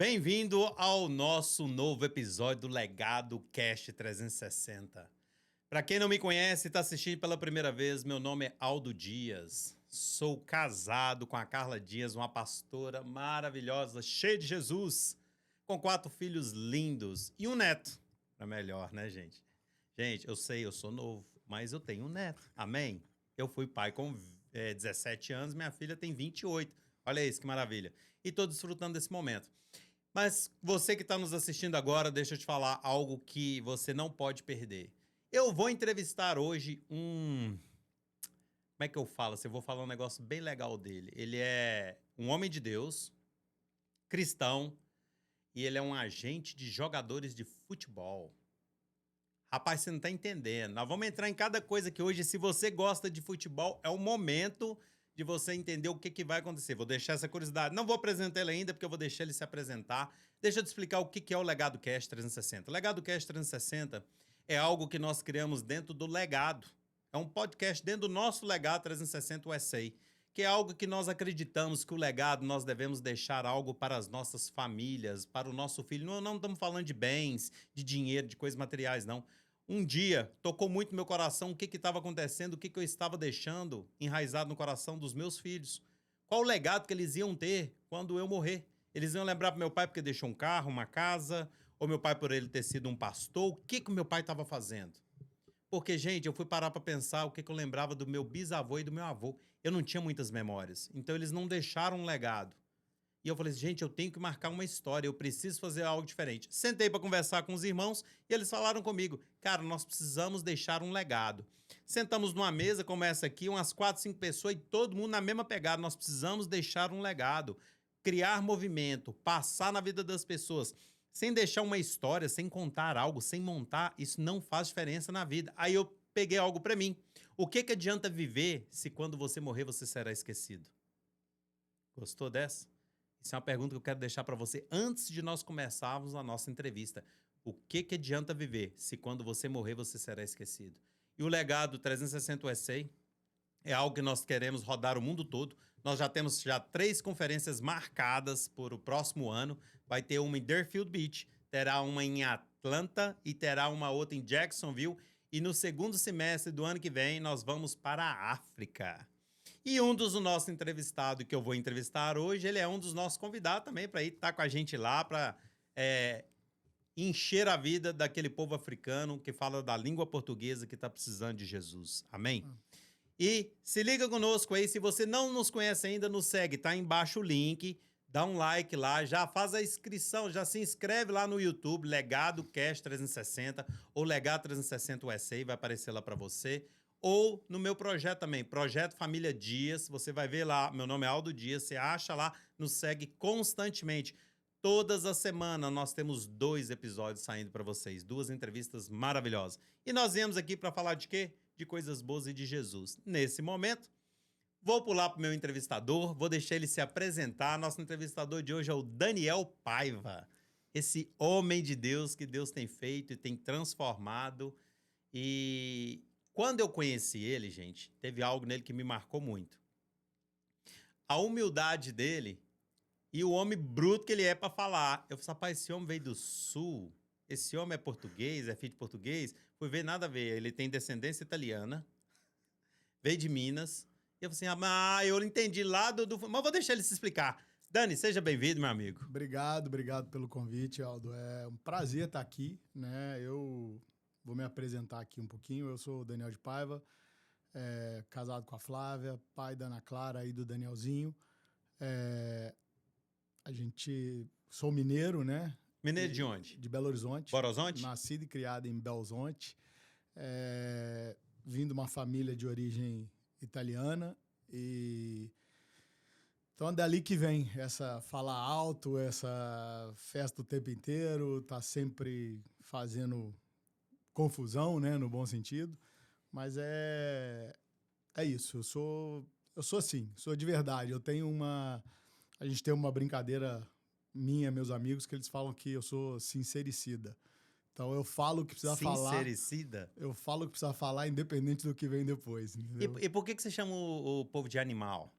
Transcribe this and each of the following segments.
Bem-vindo ao nosso novo episódio do Legado Cast 360. Para quem não me conhece e está assistindo pela primeira vez, meu nome é Aldo Dias. Sou casado com a Carla Dias, uma pastora maravilhosa, cheia de Jesus, com 4 filhos lindos e um neto. Para melhor, né, gente? Gente, eu sei, eu sou novo, mas eu tenho um neto. Amém? Eu fui pai com 17 anos, minha filha tem 28. Olha isso, que maravilha. E estou desfrutando desse momento. Mas você que está nos assistindo agora, deixa eu te falar algo que você não pode perder. Eu vou entrevistar hoje Como é que eu falo? Eu vou falar um negócio bem legal dele. Ele é um homem de Deus, cristão, e ele é um agente de jogadores de futebol. Rapaz, você não tá entendendo. Nós vamos entrar em cada coisa que hoje, se você gosta de futebol, é o momento de você entender o que vai acontecer. Vou deixar essa curiosidade. Não vou apresentar ele ainda, porque eu vou deixar ele se apresentar. Deixa eu te explicar o que é o Legado Cast 360. O Legado Cast 360 é algo que nós criamos dentro do Legado. É um podcast dentro do nosso Legado 360 USA, que é algo que nós acreditamos que o legado nós devemos deixar algo para as nossas famílias, para o nosso filho. Não estamos falando de bens, de dinheiro, de coisas materiais, não. Um dia, tocou muito no meu coração o que estava acontecendo, o que eu estava deixando enraizado no coração dos meus filhos. Qual o legado que eles iam ter quando eu morrer? Eles iam lembrar para meu pai porque deixou um carro, uma casa, ou meu pai por ele ter sido um pastor. O que o meu pai estava fazendo? Porque, gente, eu fui parar para pensar o que eu lembrava do meu bisavô e do meu avô. Eu não tinha muitas memórias. Então, eles não deixaram um legado. E eu falei assim, gente, eu tenho que marcar uma história, eu preciso fazer algo diferente. Sentei para conversar com os irmãos e eles falaram comigo, cara, nós precisamos deixar um legado. Sentamos numa mesa como essa aqui, umas 4, 5 pessoas e todo mundo na mesma pegada. Nós precisamos deixar um legado, criar movimento, passar na vida das pessoas. Sem deixar uma história, sem contar algo, sem montar, isso não faz diferença na vida. Aí eu peguei algo para mim. O que adianta viver se quando você morrer você será esquecido? Gostou dessa? Isso é uma pergunta que eu quero deixar para você antes de nós começarmos a nossa entrevista. O que adianta viver se quando você morrer você será esquecido? E o Legado 360 USA é algo que nós queremos rodar o mundo todo. Nós já temos 3 conferências marcadas para o próximo ano. Vai ter uma em Deerfield Beach, terá uma em Atlanta e terá uma outra em Jacksonville. E no segundo semestre do ano que vem, nós vamos para a África. E um dos nossos entrevistados, que eu vou entrevistar hoje, ele é um dos nossos convidados também para ir estar com a gente lá para encher a vida daquele povo africano que fala da língua portuguesa que está precisando de Jesus. Amém? E se liga conosco aí, se você não nos conhece ainda, nos segue, tá embaixo o link, dá um like lá, já faz a inscrição, já se inscreve lá no YouTube, Legado Cast 360 ou Legado 360 USA, vai aparecer lá para você. Ou no meu projeto também, Projeto Família Dias, você vai ver lá, meu nome é Aldo Dias, você acha lá, nos segue constantemente. Todas as semanas nós temos 2 episódios saindo para vocês, 2 entrevistas maravilhosas. E nós viemos aqui para falar de quê? De coisas boas e de Jesus. Nesse momento, vou pular para o meu entrevistador, vou deixar ele se apresentar. Nosso entrevistador de hoje é o Daniel Paiva, esse homem de Deus que Deus tem feito e tem transformado. E quando eu conheci ele, gente, teve algo nele que me marcou muito. A humildade dele e o homem bruto que ele é para falar. Eu falei, rapaz, esse homem veio do Sul, esse homem é português, é filho de português. Fui ver, nada a ver. Ele tem descendência italiana, veio de Minas. E eu falei assim, eu não entendi lá Mas vou deixar ele se explicar. Dani, seja bem-vindo, meu amigo. Obrigado pelo convite, Aldo. É um prazer estar aqui, né? Eu vou me apresentar aqui um pouquinho. Eu sou o Daniel de Paiva, casado com a Flávia, pai da Ana Clara e do Danielzinho. Sou mineiro, né? Mineiro de onde? De Belo Horizonte. Belo Horizonte? Nascido e criado em Belo Horizonte. Vim de uma família de origem italiana e... Então é dali que vem essa falar alto, essa festa o tempo inteiro, tá sempre fazendo confusão, né, no bom sentido. Mas é isso, eu sou assim, sou de verdade. A gente tem uma brincadeira minha, meus amigos, que eles falam que eu sou sincericida. Então eu falo o que precisa falar. Sincericida? Eu falo o que precisa falar, independente do que vem depois. E por que você chama o povo de animal?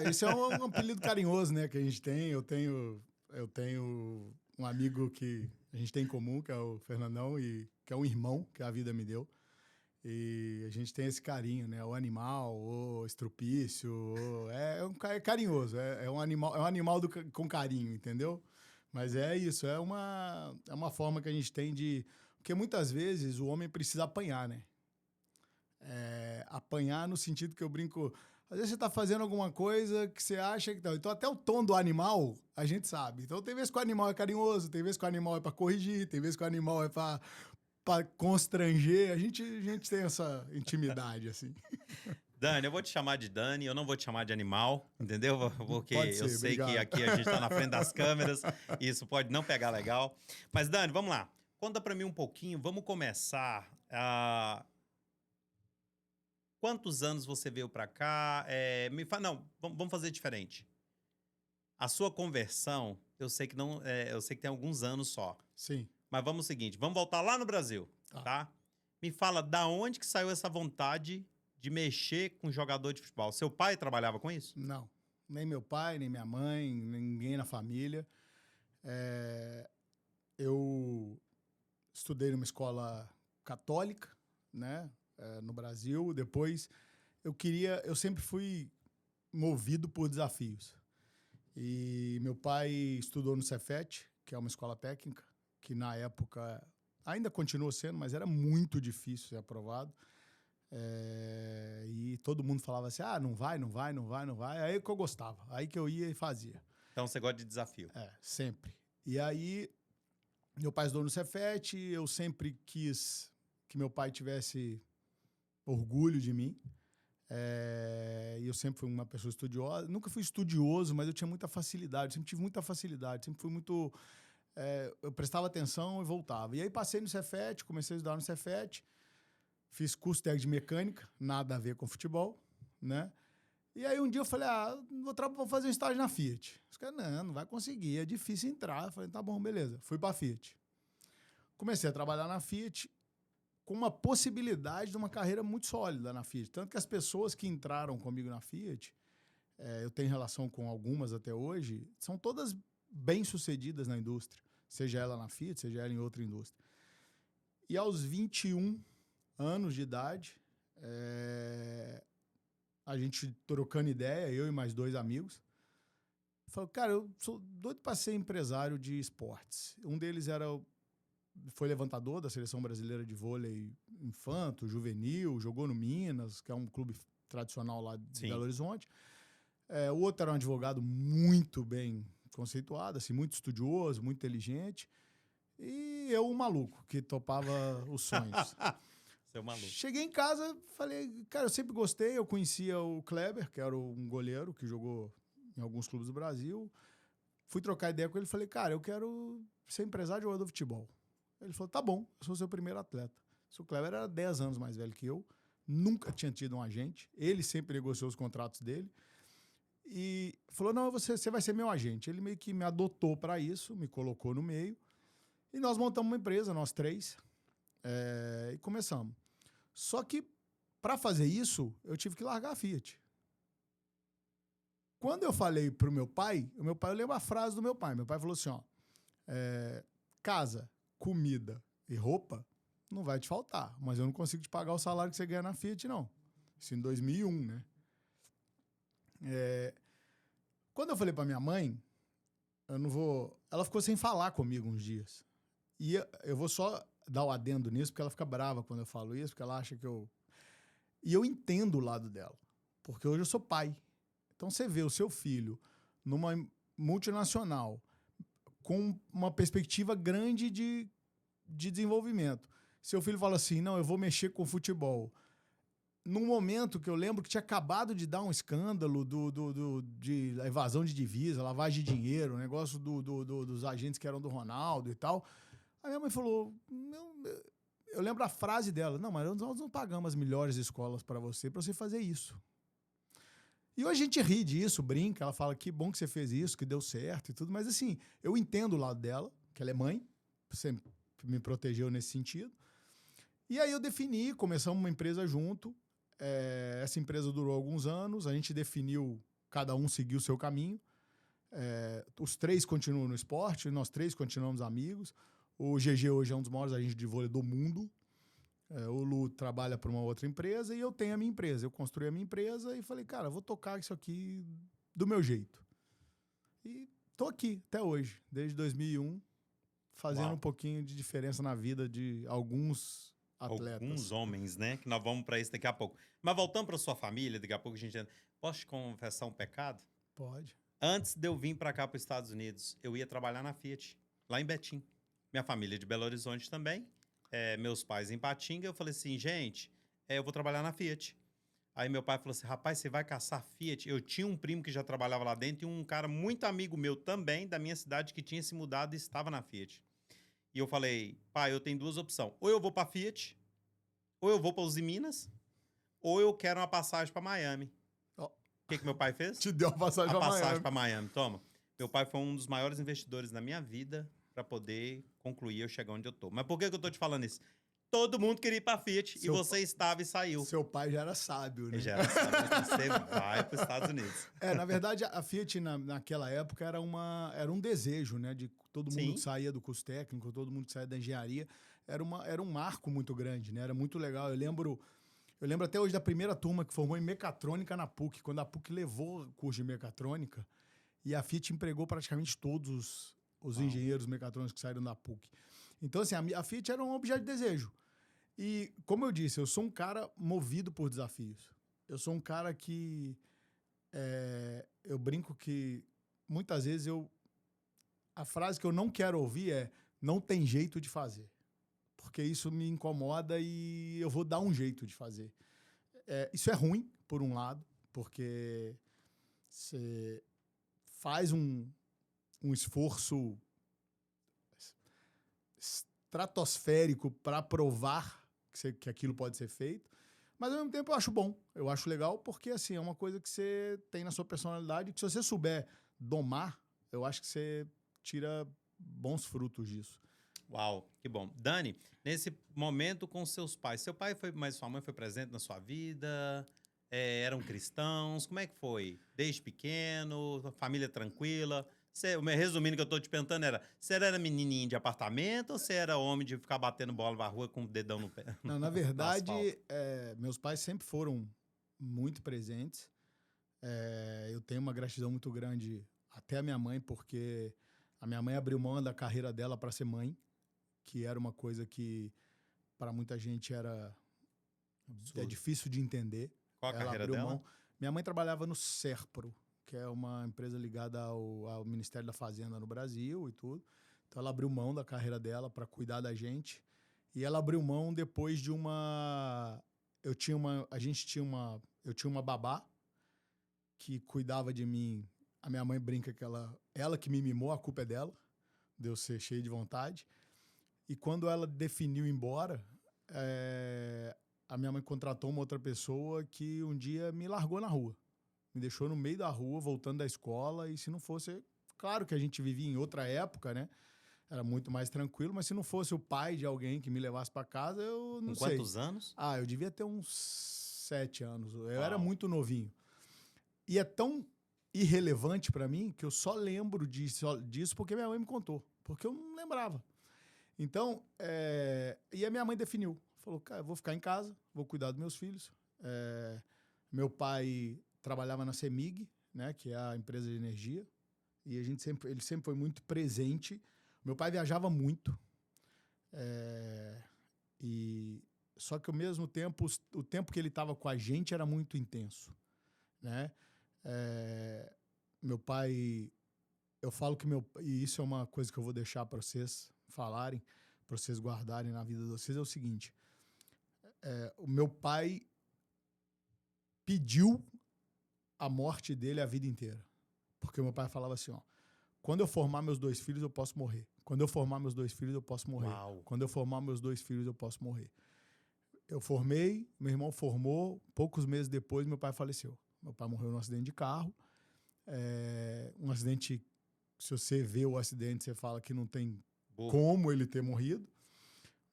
Esse é um apelido carinhoso, né, que a gente tem. Eu tenho Eu tenho um amigo que a gente tem em comum, que é o Fernandão, e que é um irmão que a vida me deu. E a gente tem esse carinho, né? O animal, o estrupício, é carinhoso, é um animal com carinho, entendeu? Mas é isso, é uma forma que a gente tem de... Porque muitas vezes o homem precisa apanhar, né? Apanhar no sentido que eu brinco... Às vezes você tá fazendo alguma coisa que você acha que... Não. Então até o tom do animal, a gente sabe. Então tem vezes que o animal é carinhoso, tem vezes que o animal é pra corrigir, tem vezes que o animal é pra constranger. A gente tem essa intimidade, assim. Dani, eu vou te chamar de Dani, eu não vou te chamar de animal, entendeu? Porque Pode ser, eu sei obrigado. que aqui a gente tá na frente das câmeras e isso pode não pegar legal. Mas, Dani, vamos lá. Conta pra mim um pouquinho, vamos começar. Quantos anos você veio pra cá? Não, vamos fazer diferente. A sua conversão, eu sei que não, eu sei que tem alguns anos só. Sim. Mas vamos ao seguinte, vamos voltar lá no Brasil, tá? Me fala, da onde que saiu essa vontade de mexer com jogador de futebol? Seu pai trabalhava com isso? Não. Nem meu pai, nem minha mãe, ninguém na família. Eu estudei numa escola católica, né? No Brasil. Depois, eu sempre fui movido por desafios. E meu pai estudou no Cefet, que é uma escola técnica, que na época ainda continua sendo, mas era muito difícil ser aprovado. E todo mundo falava assim, não vai. Aí que eu gostava, aí que eu ia e fazia. Então você gosta de desafio? Sempre. E aí, meu pai estudou no Cefet, eu sempre quis que meu pai tivesse orgulho de mim. E eu sempre fui uma pessoa estudiosa. Nunca fui estudioso, mas eu tinha muita facilidade. Sempre tive muita facilidade. Sempre fui muito... eu prestava atenção e voltava. E aí passei no Cefet, comecei a estudar no Cefet. Fiz curso técnico de mecânica, nada a ver com futebol, né? E aí um dia eu falei, vou fazer um estágio na Fiat. Os caras, não vai conseguir, é difícil entrar. Eu falei, tá bom, beleza. Fui pra Fiat. Comecei a trabalhar na Fiat com uma possibilidade de uma carreira muito sólida na Fiat. Tanto que as pessoas que entraram comigo na Fiat, eu tenho relação com algumas até hoje, são todas bem-sucedidas na indústria. Seja ela na Fiat, seja ela em outra indústria. E aos 21 anos de idade, a gente trocando ideia, eu e mais 2 amigos, falou, cara, eu sou doido para ser empresário de esportes. Um deles foi levantador da Seleção Brasileira de Vôlei Infanto, Juvenil, jogou no Minas, que é um clube tradicional lá de Belo Horizonte. O outro era um advogado muito bem conceituado, assim, muito estudioso, muito inteligente. E eu, um maluco, que topava os sonhos. Seu maluco. Cheguei em casa, falei, cara, eu sempre gostei, eu conhecia o Kleber, que era um goleiro que jogou em alguns clubes do Brasil. Fui trocar ideia com ele, falei, cara, eu quero ser empresário de jogador de futebol. Ele falou, tá bom, eu sou seu primeiro atleta. O Kleber era 10 anos mais velho que eu, nunca tinha tido um agente, ele sempre negociou os contratos dele. E falou, não, você vai ser meu agente. Ele meio que me adotou para isso, me colocou no meio. E nós montamos uma empresa, nós 3, e começamos. Só que, para fazer isso, eu tive que largar a Fiat. Quando eu falei pro meu pai, eu lembro a frase do meu pai. Meu pai falou assim, casa, comida e roupa não vai te faltar, mas eu não consigo te pagar o salário que você ganha na Fiat, não. Isso em 2001, né? Quando eu falei pra minha mãe, ela ficou sem falar comigo uns dias. E eu vou só dar o adendo nisso, porque ela fica brava quando eu falo isso, porque ela acha que eu... E eu entendo o lado dela, porque hoje eu sou pai. Então você vê o seu filho numa multinacional com uma perspectiva grande de desenvolvimento. Seu filho fala assim, não, eu vou mexer com futebol. Num momento que eu lembro que tinha acabado de dar um escândalo de evasão de divisa, lavagem de dinheiro, o negócio dos agentes que eram do Ronaldo e tal. A minha mãe falou, eu lembro a frase dela, não, mas nós não pagamos as melhores escolas para você fazer isso. E hoje a gente ri disso, brinca, ela fala que bom que você fez isso, que deu certo e tudo, mas assim, eu entendo o lado dela, que ela é mãe, sempre me protegeu nesse sentido. E aí eu defini, começamos uma empresa junto, essa empresa durou alguns anos, a gente definiu, cada um seguiu o seu caminho. Os três continuam no esporte, nós três continuamos amigos. O GG hoje é um dos maiores agentes de vôlei do mundo. O Lu trabalha para uma outra empresa e eu tenho a minha empresa. Eu construí a minha empresa e falei, cara, vou tocar isso aqui do meu jeito. E tô aqui até hoje, desde 2001, fazendo Uau. um pouquinho de diferença na vida de alguns atletas. Alguns homens, né? Que nós vamos para isso daqui a pouco. Mas voltando para sua família, daqui a pouco a gente entra. Posso te confessar um pecado? Pode. Antes de eu vir para cá, para os Estados Unidos, eu ia trabalhar na Fiat, lá em Betim. Minha família é de Belo Horizonte também. Meus pais em Patinga. Eu falei assim, gente, eu vou trabalhar na Fiat. Aí meu pai falou assim, rapaz, você vai caçar Fiat? Eu tinha um primo que já trabalhava lá dentro e um cara muito amigo meu também, da minha cidade, que tinha se mudado e estava na Fiat. E eu falei, pai, eu tenho duas opções. Ou eu vou para Fiat, ou eu vou para Uzi Minas, ou eu quero uma passagem para Miami. Ó. O que meu pai fez? Te deu a passagem A pra passagem Miami. para Miami. Toma. Meu pai foi um dos maiores investidores na minha vida para poder concluir eu chegar onde eu tô. Mas por que eu tô te falando isso? Todo mundo queria ir pra Fiat e você estava e saiu. Seu pai já era sábio, né? Ele já era sábio, você vai para os Estados Unidos. Na verdade, a Fiat naquela época era um desejo, né? De todo mundo Sim. que saía do curso técnico, todo mundo que saía da engenharia. Era um marco muito grande, né? Era muito legal. Eu lembro até hoje da primeira turma que formou em mecatrônica na PUC, quando a PUC levou o curso de mecatrônica e a Fiat empregou praticamente todos os engenheiros mecatrônicos que saíram da PUC. Então, assim, a Fiat era um objeto de desejo. E, como eu disse, eu sou um cara movido por desafios. Eu sou um cara que... eu brinco que, muitas vezes, a frase que eu não quero ouvir é não tem jeito de fazer. Porque isso me incomoda e eu vou dar um jeito de fazer. Isso é ruim, por um lado, porque você faz um esforço estratosférico para provar que aquilo pode ser feito, mas ao mesmo tempo eu acho bom, eu acho legal, porque assim, é uma coisa que você tem na sua personalidade, que se você souber domar, eu acho que você tira bons frutos disso. Uau, que bom. Dani, nesse momento com seus pais, mas sua mãe foi presente na sua vida? Eram cristãos? Como é que foi? Desde pequeno, família tranquila? Resumindo o que eu tô te perguntando você era menininho de apartamento ou você era homem de ficar batendo bola na rua com o dedão no pé? Não, na verdade, meus pais sempre foram muito presentes. Eu tenho uma gratidão muito grande até a minha mãe, porque a minha mãe abriu mão da carreira dela para ser mãe, que era uma coisa que para muita gente é difícil de entender. Qual a carreira dela? Minha mãe trabalhava no Serpro, que é uma empresa ligada ao Ministério da Fazenda no Brasil e tudo. Então ela abriu mão da carreira dela para cuidar da gente. E ela abriu mão depois de eu tinha uma babá que cuidava de mim. A minha mãe brinca que ela que me mimou, a culpa é dela, de eu ser cheio de vontade. E quando ela definiu ir embora, a minha mãe contratou uma outra pessoa que um dia me largou na rua. Me deixou no meio da rua, voltando da escola, e se não fosse... Claro que a gente vivia em outra época, né? Era muito mais tranquilo, mas se não fosse o pai de alguém que me levasse para casa, eu não sei. Com quantos anos? Eu devia ter uns 7 anos. Eu era muito novinho. E é tão irrelevante para mim que eu só lembro disso porque minha mãe me contou. Porque eu não lembrava. Então, e a minha mãe definiu. Falou, cara, eu vou ficar em casa, vou cuidar dos meus filhos. Meu pai trabalhava na CEMIG, né, que é a empresa de energia, e ele sempre foi muito presente. Meu pai viajava muito, só que ao mesmo tempo, o tempo que ele estava com a gente era muito intenso, né? Meu pai, eu falo que e isso é uma coisa que eu vou deixar para vocês falarem, para vocês guardarem na vida de vocês, é o seguinte: o meu pai pediu a morte dele a vida inteira. Porque meu pai falava assim, quando eu formar meus 2 filhos, eu posso morrer. Quando eu formar meus 2 filhos, eu posso morrer. Uau. Quando eu formar meus 2 filhos, eu posso morrer. Eu formei, meu irmão formou, poucos meses depois, meu pai faleceu. Meu pai morreu num acidente de carro. Um acidente, se você vê o acidente, você fala que não tem como ele ter morrido.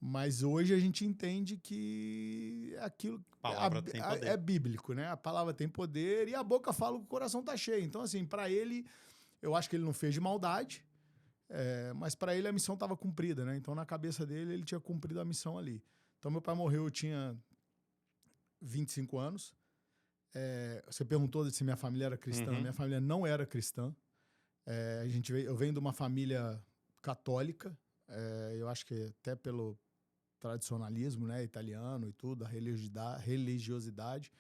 Mas hoje a gente entende que aquilo a palavra tem poder. É bíblico, né? A palavra tem poder e a boca fala que o coração tá cheio. Então, assim, para ele, Eu acho que ele não fez de maldade, mas para ele a missão estava cumprida, né? Então, na cabeça dele, ele tinha cumprido a missão ali. Então, meu pai morreu, eu tinha 25 anos. Você perguntou se minha família era cristã. Minha família não era cristã. Eu venho de uma família católica. Eu acho que até pelo tradicionalismo, né, italiano e tudo, a religiosidade.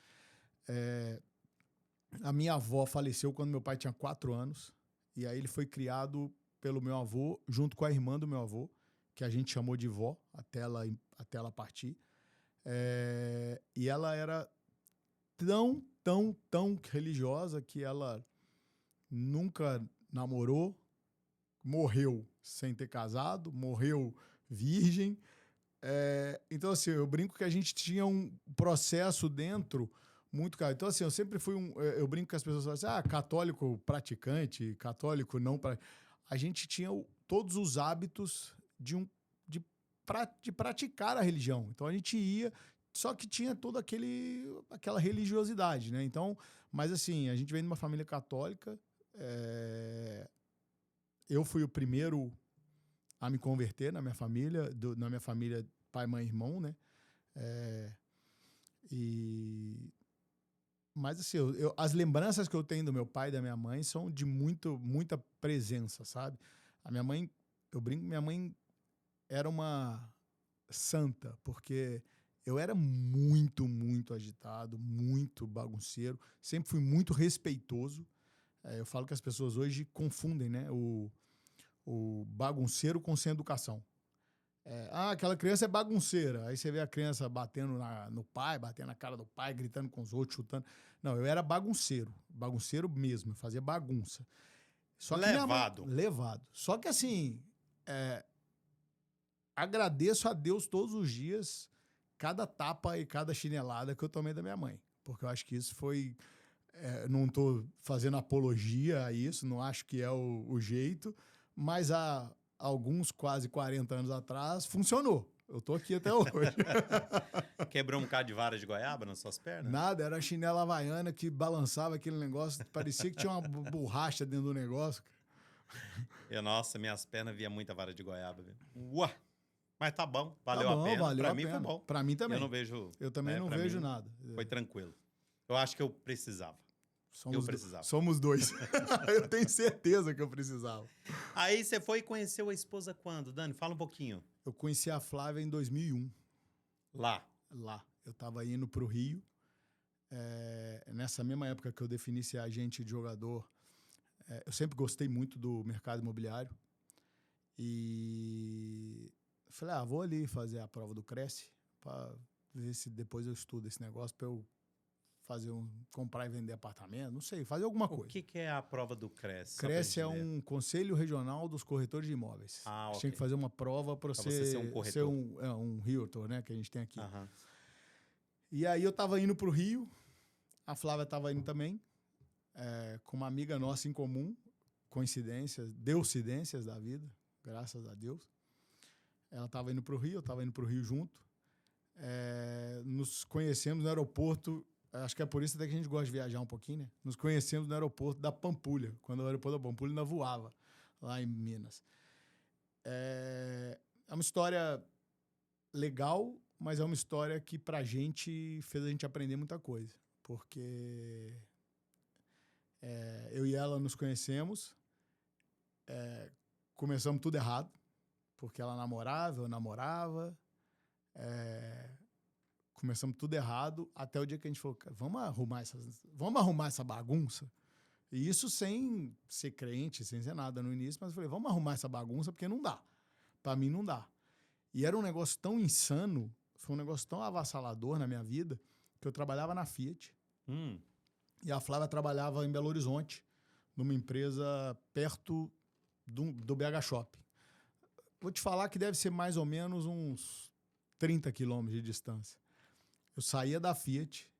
A minha avó faleceu quando meu pai tinha 4 anos. E aí ele foi criado pelo meu avô, junto com a irmã do meu avô, que a gente chamou de vó, até ela partir. E ela era tão religiosa que ela nunca namorou, morreu sem ter casado, morreu virgem. Então, assim, eu brinco que a gente tinha um processo dentro muito caro. Então, assim, eu sempre fui eu brinco que as pessoas falam assim, católico praticante, católico não praticante. A gente tinha todos os hábitos de praticar a religião. Então, a gente ia, só que tinha toda aquela religiosidade, né? Então, mas assim, a gente vem de uma família católica. Eu fui o primeiro a me converter na minha família, pai, mãe, irmão, né? Mas assim, as lembranças que eu tenho do meu pai e da minha mãe são de muita presença, sabe? A minha mãe, eu brinco, minha mãe era uma santa, porque eu era muito agitado, muito bagunceiro, sempre fui muito respeitoso. Eu falo que as pessoas hoje confundem, né, o bagunceiro com sem educação. Aquela criança é bagunceira. Aí você vê a criança batendo no pai, batendo na cara do pai, gritando com os outros, chutando. Não, eu era bagunceiro mesmo, eu fazia bagunça. Só que levado. Só que assim, agradeço a Deus todos os dias, cada tapa e cada chinelada que eu tomei da minha mãe. Porque eu acho que isso foi... não estou fazendo apologia a isso, não acho que é o jeito, mas há alguns quase 40 anos atrás funcionou. Eu tô aqui até hoje. Quebrou um bocado de vara de goiaba nas suas pernas? Nada, era a chinela havaiana que balançava aquele negócio, parecia que tinha uma borracha dentro do negócio. Nossa, minhas pernas via muita vara de goiaba. Viu? Uá! Mas tá bom, valeu a pena. Valeu pra a mim pena. foi bom. Pra mim também. Eu também não vejo nada. Foi tranquilo. Eu acho que eu precisava. Somos dois. Eu tenho certeza que eu precisava. Aí você foi e conheceu a esposa quando, Dani? Fala um pouquinho. Eu conheci a Flávia em 2001. Lá. Eu estava indo para o Rio. Nessa mesma época que eu defini ser agente de jogador, eu sempre gostei muito do mercado imobiliário. E falei, vou ali fazer a prova do Cresce para ver se depois eu estudo esse negócio para eu comprar e vender apartamento, não sei, fazer alguma coisa. O que é a prova do Cresce? Cresce é um Conselho Regional dos Corretores de Imóveis. Ok. Tinha que fazer uma prova para você ser um corretor. Um realtor, né, que a gente tem aqui. E aí eu tava indo pro Rio, a Flávia tava indo também, com uma amiga nossa em comum, deucidências da vida, graças a Deus. Ela tava indo pro Rio, eu tava indo pro Rio junto. Nos conhecemos no aeroporto. Acho que é por isso até que a gente gosta de viajar um pouquinho, né? Nos conhecemos no aeroporto da Pampulha, quando o aeroporto da Pampulha ainda voava, lá em Minas. É uma história legal, mas é uma história que pra gente fez a gente aprender muita coisa. Porque eu e ela nos conhecemos, começamos tudo errado, porque ela namorava, eu namorava, começamos tudo errado, até o dia que a gente falou, vamos arrumar essa bagunça. E isso sem ser crente, sem ser nada no início, mas eu falei, vamos arrumar essa bagunça, porque não dá. Pra mim não dá. E era um negócio tão insano, foi um negócio tão avassalador na minha vida, que eu trabalhava na Fiat. E a Flávia trabalhava em Belo Horizonte, numa empresa perto do BH Shopping. Vou te falar que deve ser mais ou menos uns 30 quilômetros de distância. Eu saía da Fiat,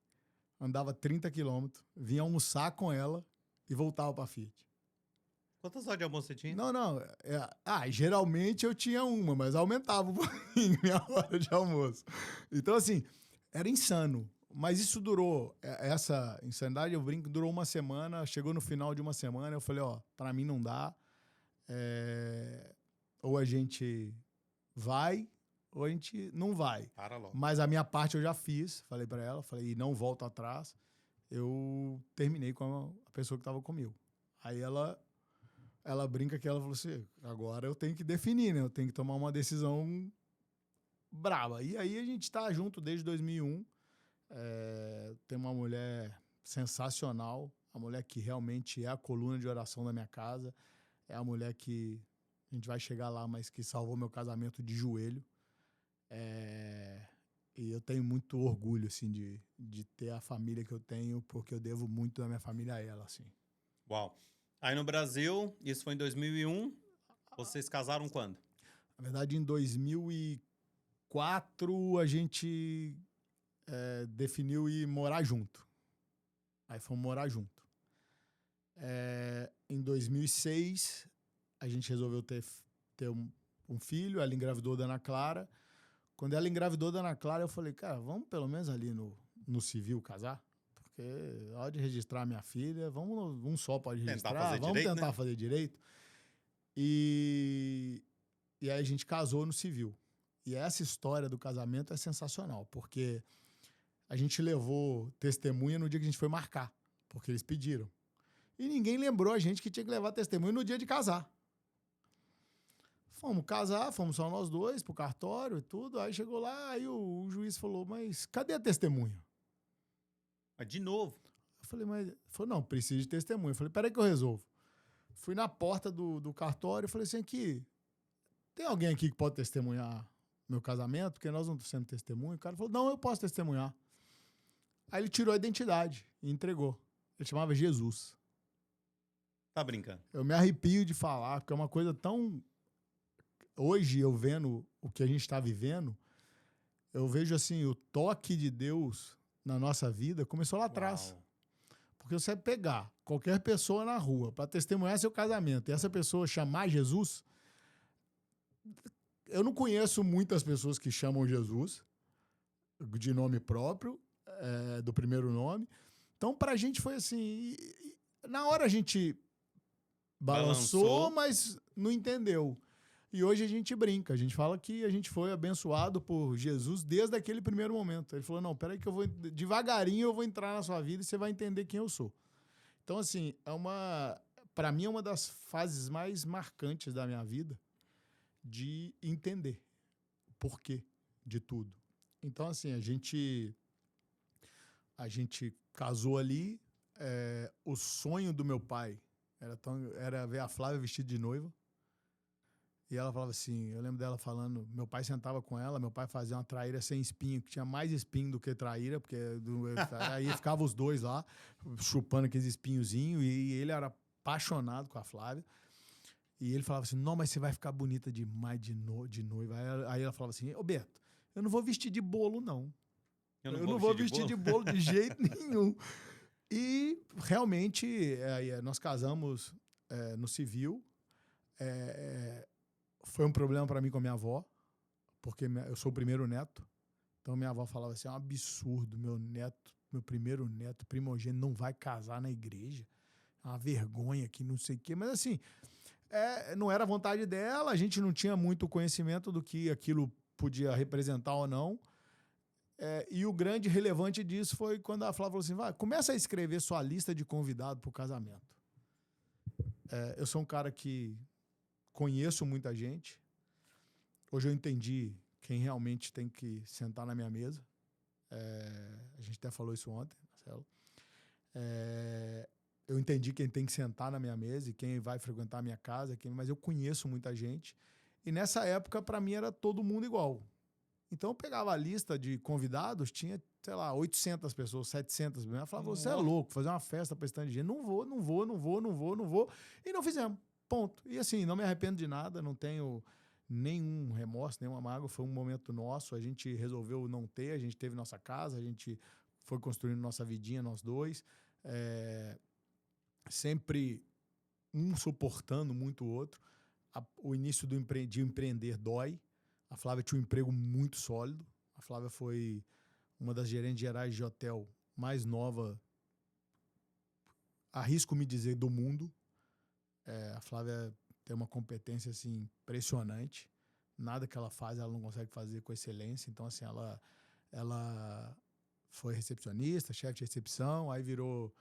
andava 30 quilômetros, vinha almoçar com ela e voltava para a Fiat. Quantas horas de almoço você tinha? Não. Geralmente eu tinha uma, mas aumentava um pouquinho minha hora de almoço. Então, assim, era insano. Mas isso durou, essa insanidade, eu brinco, durou uma semana, chegou no final de uma semana, eu falei, ó, pra mim não dá, ou a gente vai, ou a gente não vai. Para logo. Mas a minha parte eu já fiz, falei pra ela, falei, não volto atrás. Eu terminei com a pessoa que tava comigo. Aí ela brinca que ela falou assim, agora eu tenho que definir, né? Eu tenho que tomar uma decisão braba. E aí a gente tá junto desde 2001. Tem uma mulher sensacional, a mulher que realmente é a coluna de oração da minha casa, é a mulher que a gente vai chegar lá, mas que salvou meu casamento de joelho. E eu tenho muito orgulho, assim, de ter a família que eu tenho, porque eu devo muito da minha família a ela, assim. Uau. Aí no Brasil, isso foi em 2001. Vocês casaram quando? Na verdade, em 2004, a gente definiu ir morar junto. Aí fomos morar junto. Em 2006, a gente resolveu ter um filho, ela engravidou da Ana Clara. Quando ela engravidou da Ana Clara, eu falei, cara, vamos pelo menos ali no civil casar? Porque na hora de registrar a minha filha, vamos, um só pode registrar, vamos tentar fazer direito. E aí a gente casou no civil. E essa história do casamento é sensacional, porque a gente levou testemunha no dia que a gente foi marcar, porque eles pediram. E ninguém lembrou a gente que tinha que levar testemunha no dia de casar. Fomos casar, fomos só nós dois pro cartório e tudo. Aí chegou lá, aí o juiz falou, mas cadê a testemunha? Mas de novo? Eu falei, mas... Ele falou, não, precisa de testemunha. Eu falei, peraí que eu resolvo. Fui na porta do cartório e falei assim, aqui, tem alguém aqui que pode testemunhar meu casamento? Porque nós não estamos sendo testemunha. O cara falou, não, eu posso testemunhar. Aí ele tirou a identidade e entregou. Ele chamava Jesus. Tá brincando? Eu me arrepio de falar, porque é uma coisa tão... Hoje, eu vendo o que a gente está vivendo, eu vejo assim, o toque de Deus na nossa vida começou lá atrás. Uau. Porque você pegar qualquer pessoa na rua para testemunhar seu casamento e essa pessoa chamar Jesus... Eu não conheço muitas pessoas que chamam Jesus de nome próprio, do primeiro nome. Então, pra gente foi assim... Na hora a gente balançou, mas não entendeu. E hoje a gente brinca, a gente fala que a gente foi abençoado por Jesus desde aquele primeiro momento. Ele falou, não, peraí que eu vou, devagarinho eu vou entrar na sua vida e você vai entender quem eu sou. Então, assim, para mim é uma das fases mais marcantes da minha vida de entender o porquê de tudo. Então, assim, a gente casou ali, o sonho do meu pai era ver a Flávia vestida de noiva. E ela falava assim, eu lembro dela falando, meu pai sentava com ela, meu pai fazia uma traíra sem espinho, que tinha mais espinho do que traíra, porque aí ficavam os dois lá, chupando aqueles espinhozinhos, e ele era apaixonado com a Flávia. E ele falava assim, não, mas você vai ficar bonita demais de noiva. Aí ela falava assim, ô Beto, eu não vou vestir de bolo, não. Eu não vou vestir de bolo de jeito nenhum. E realmente, nós casamos no civil. Foi um problema para mim com a minha avó, porque eu sou o primeiro neto. Então minha avó falava assim, é um absurdo, meu primeiro neto primogênito não vai casar na igreja. É uma vergonha que não sei o quê. Mas assim, não era vontade dela, a gente não tinha muito conhecimento do que aquilo podia representar ou não. E o grande relevante disso foi quando a Flávia falou assim, vai, começa a escrever sua lista de convidados para o casamento. Eu sou um cara que conheço muita gente. Hoje eu entendi quem realmente tem que sentar na minha mesa. A gente até falou isso ontem, Marcelo. Eu entendi quem tem que sentar na minha mesa e quem vai frequentar a minha casa, mas eu conheço muita gente. E nessa época, para mim, era todo mundo igual. Então eu pegava a lista de convidados, tinha, sei lá, 800 pessoas, 700 pessoas. Ela falava, você é louco, fazer uma festa para esse tanto de gente. Não vou. E não fizemos. Ponto. E assim, não me arrependo de nada, não tenho nenhum remorso, nenhuma mágoa. Foi um momento nosso, a gente resolveu não ter, a gente teve nossa casa, a gente foi construindo nossa vidinha, nós dois. Sempre um suportando muito o outro. O início de empreender dói. A Flávia tinha um emprego muito sólido. A Flávia foi uma das gerentes gerais de hotel mais nova, arrisco me dizer, do mundo. A Flávia tem uma competência assim, impressionante. Nada que ela faz, ela não consegue fazer com excelência. Então, assim, ela foi recepcionista, chefe de recepção, aí virou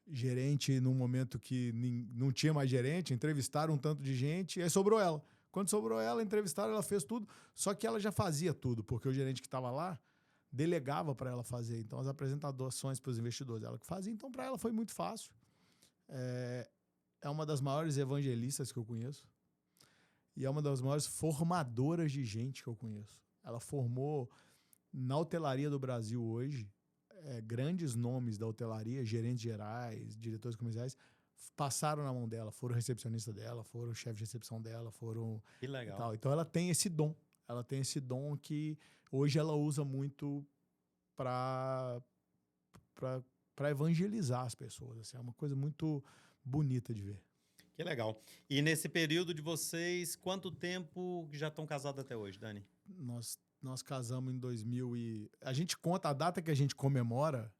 gerente num momento que não tinha mais gerente, entrevistaram um tanto de gente, e aí sobrou ela. Quando sobrou ela, entrevistaram, ela fez tudo, só que ela já fazia tudo, porque o gerente que estava lá delegava para ela fazer. Então, as apresentações para os investidores, ela que fazia. Então, para ela foi muito fácil. É uma das maiores evangelistas que eu conheço e é uma das maiores formadoras de gente que eu conheço. Ela formou na hotelaria do Brasil hoje grandes nomes da hotelaria, gerentes gerais, diretores comerciais, passaram na mão dela, foram recepcionista dela, foram chefe de recepção dela, foram... Que legal. Tal. Então ela tem esse dom. Ela tem esse dom que hoje ela usa muito para evangelizar as pessoas. Assim, é uma coisa muito bonita de ver. Que legal. E nesse período de vocês, quanto tempo já estão casados até hoje, Dani? Nós casamos em 2000 e... A gente conta, a data que a gente comemora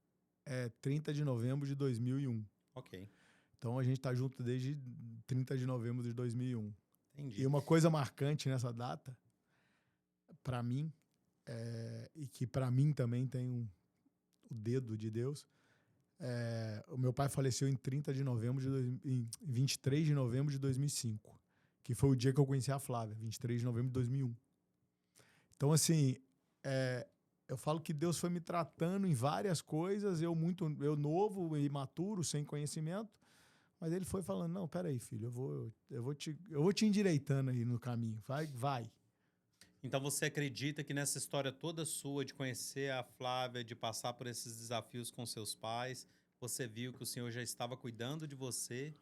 é 30 de novembro de 2001. Ok. Então a gente está junto desde 30 de novembro de 2001. Entendi. E uma coisa marcante nessa data, para mim, e que para mim também tem o dedo de Deus, o meu pai faleceu em 23 de novembro de 2005, que foi o dia que eu conheci a Flávia, 23 de novembro de 2001. Então, assim, eu falo que Deus foi me tratando em várias coisas, eu novo, imaturo, sem conhecimento, mas ele foi falando, não, peraí, filho, eu vou te endireitando aí no caminho, vai. Então você acredita que nessa história toda sua de conhecer a Flávia, de passar por esses desafios com seus pais, você viu que o Senhor já estava cuidando de você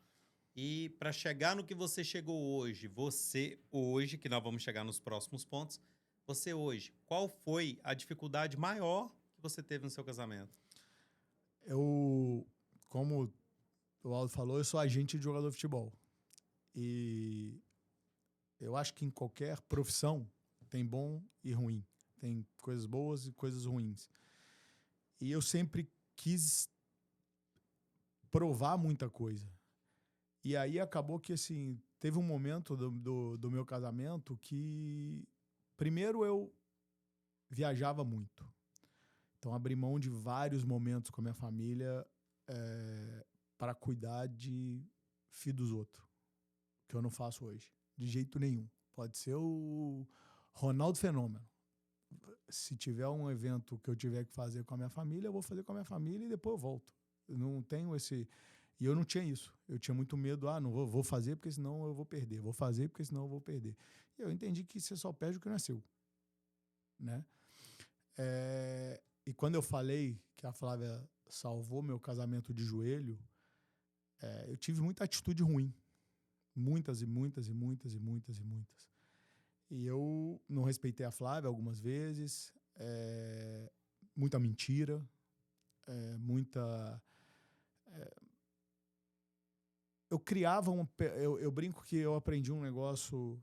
e para chegar no que você chegou hoje, que nós vamos chegar nos próximos pontos, você hoje, qual foi a dificuldade maior que você teve no seu casamento? Como o Aldo falou, eu sou agente de jogador de futebol. E eu acho que em qualquer profissão tem bom e ruim. Tem coisas boas e coisas ruins. E eu sempre quis provar muita coisa. E aí acabou que, assim, teve um momento do meu casamento que, primeiro, eu viajava muito. Então, abri mão de vários momentos com a minha família para cuidar de filho dos outros, que eu não faço hoje, de jeito nenhum. Pode ser o Ronaldo Fenômeno. Se tiver um evento que eu tiver que fazer com a minha família, eu vou fazer com a minha família e depois eu volto. Eu não tenho esse... E eu não tinha isso. Eu tinha muito medo, não vou fazer porque senão eu vou perder. Vou fazer porque senão eu vou perder. E eu entendi que você só perde o que não é seu. Né? E quando eu falei que a Flávia salvou meu casamento de joelho, eu tive muita atitude ruim. Muitas e muitas e muitas e muitas e muitas. E eu não respeitei a Flávia algumas vezes, muita mentira, muita... Eu criava eu brinco que eu aprendi um negócio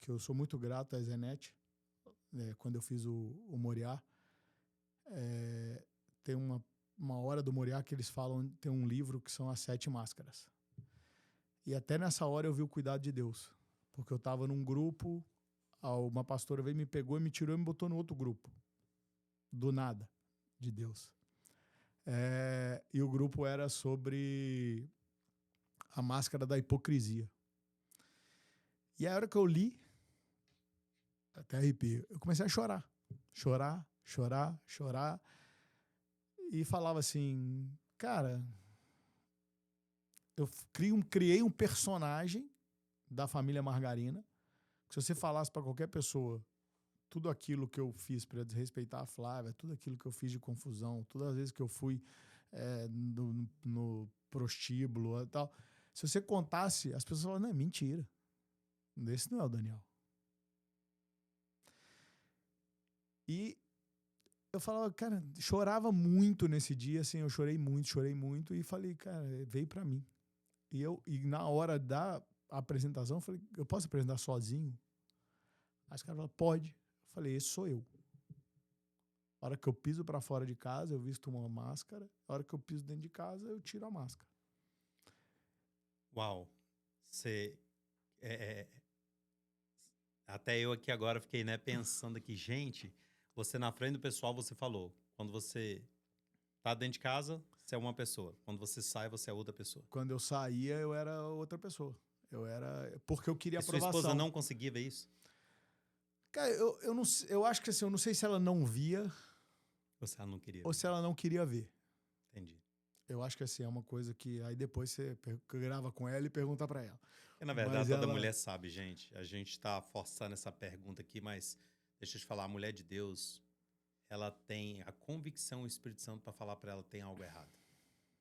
que eu sou muito grato à Zenete, quando eu fiz o Moriá. Tem uma hora do Moriá que eles falam, tem um livro que são as 7 máscaras. E até nessa hora eu vi o cuidado de Deus, porque eu estava num grupo, uma pastora veio, me pegou e me tirou e me botou no outro grupo, do nada, de Deus. E o grupo era sobre a máscara da hipocrisia. E a hora que eu li, até arrepio, eu comecei a chorar. Chorar. E falava assim, cara, eu criei um personagem da família Margarina, que se você falasse para qualquer pessoa tudo aquilo que eu fiz para desrespeitar a Flávia, tudo aquilo que eu fiz de confusão, todas as vezes que eu fui no prostíbulo e tal, se você contasse, as pessoas falavam, não, é mentira. Esse não é o Daniel. E eu falava, cara, chorava muito nesse dia, assim, eu chorei muito e falei, cara, veio pra mim. E na hora da apresentação, eu falei, eu posso apresentar sozinho? Aí os caras falaram, pode. Eu falei, esse sou eu. A hora que eu piso para fora de casa, eu visto uma máscara. A hora que eu piso dentro de casa, eu tiro a máscara. Uau. Você... Até eu aqui agora fiquei, né, pensando aqui, gente, você na frente do pessoal, você falou, quando você tá dentro de casa, você é uma pessoa. Quando você sai, você é outra pessoa. Quando eu saía, eu era outra pessoa. Eu era... Porque eu queria E sua aprovação. esposa não conseguia ver isso? Cara, eu, não, eu acho que assim, eu não sei se ela não via Ou se ela não queria ou ver? se ela não queria ver. Entendi. Eu acho que assim, é uma coisa que aí depois você grava com ela e pergunta pra ela. Porque, na verdade, Mas toda ela- mulher sabe, gente. A gente tá forçando essa pergunta aqui, mas deixa eu te falar, a mulher de Deus, ela tem a convicção, o Espírito Santo, pra falar pra ela tem algo errado.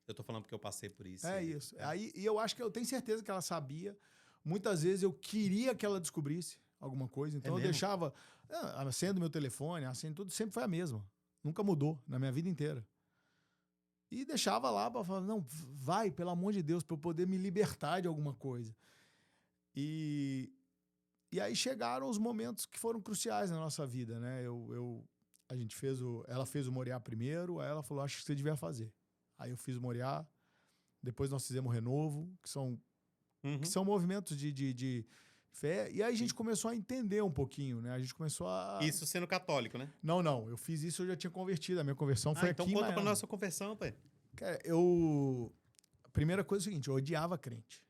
Eu tô falando porque eu passei por isso. É isso. Aí, e eu acho que eu tenho certeza que ela sabia. Muitas vezes eu queria que ela descobrisse alguma coisa, então eu mesmo? deixava. A senha do meu telefone, a senha de tudo sempre foi a mesma. Nunca mudou na minha vida inteira. E deixava lá para falar, não, vai, pelo amor de Deus, para eu poder me libertar de alguma coisa. E aí chegaram os momentos que foram cruciais na nossa vida, né? A gente ela fez o Moriá primeiro, aí ela falou, acho que você devia fazer. Aí eu fiz o Moriá, depois nós fizemos o Renovo, que são movimentos de fé. E aí a gente começou a entender um pouquinho, né? A gente começou a... Isso sendo católico, né? Não, eu fiz isso, eu já tinha convertido. A minha conversão foi então aqui em conta pra Miami. nossa conversão, pai. Cara, a primeira coisa é o seguinte, eu odiava crente.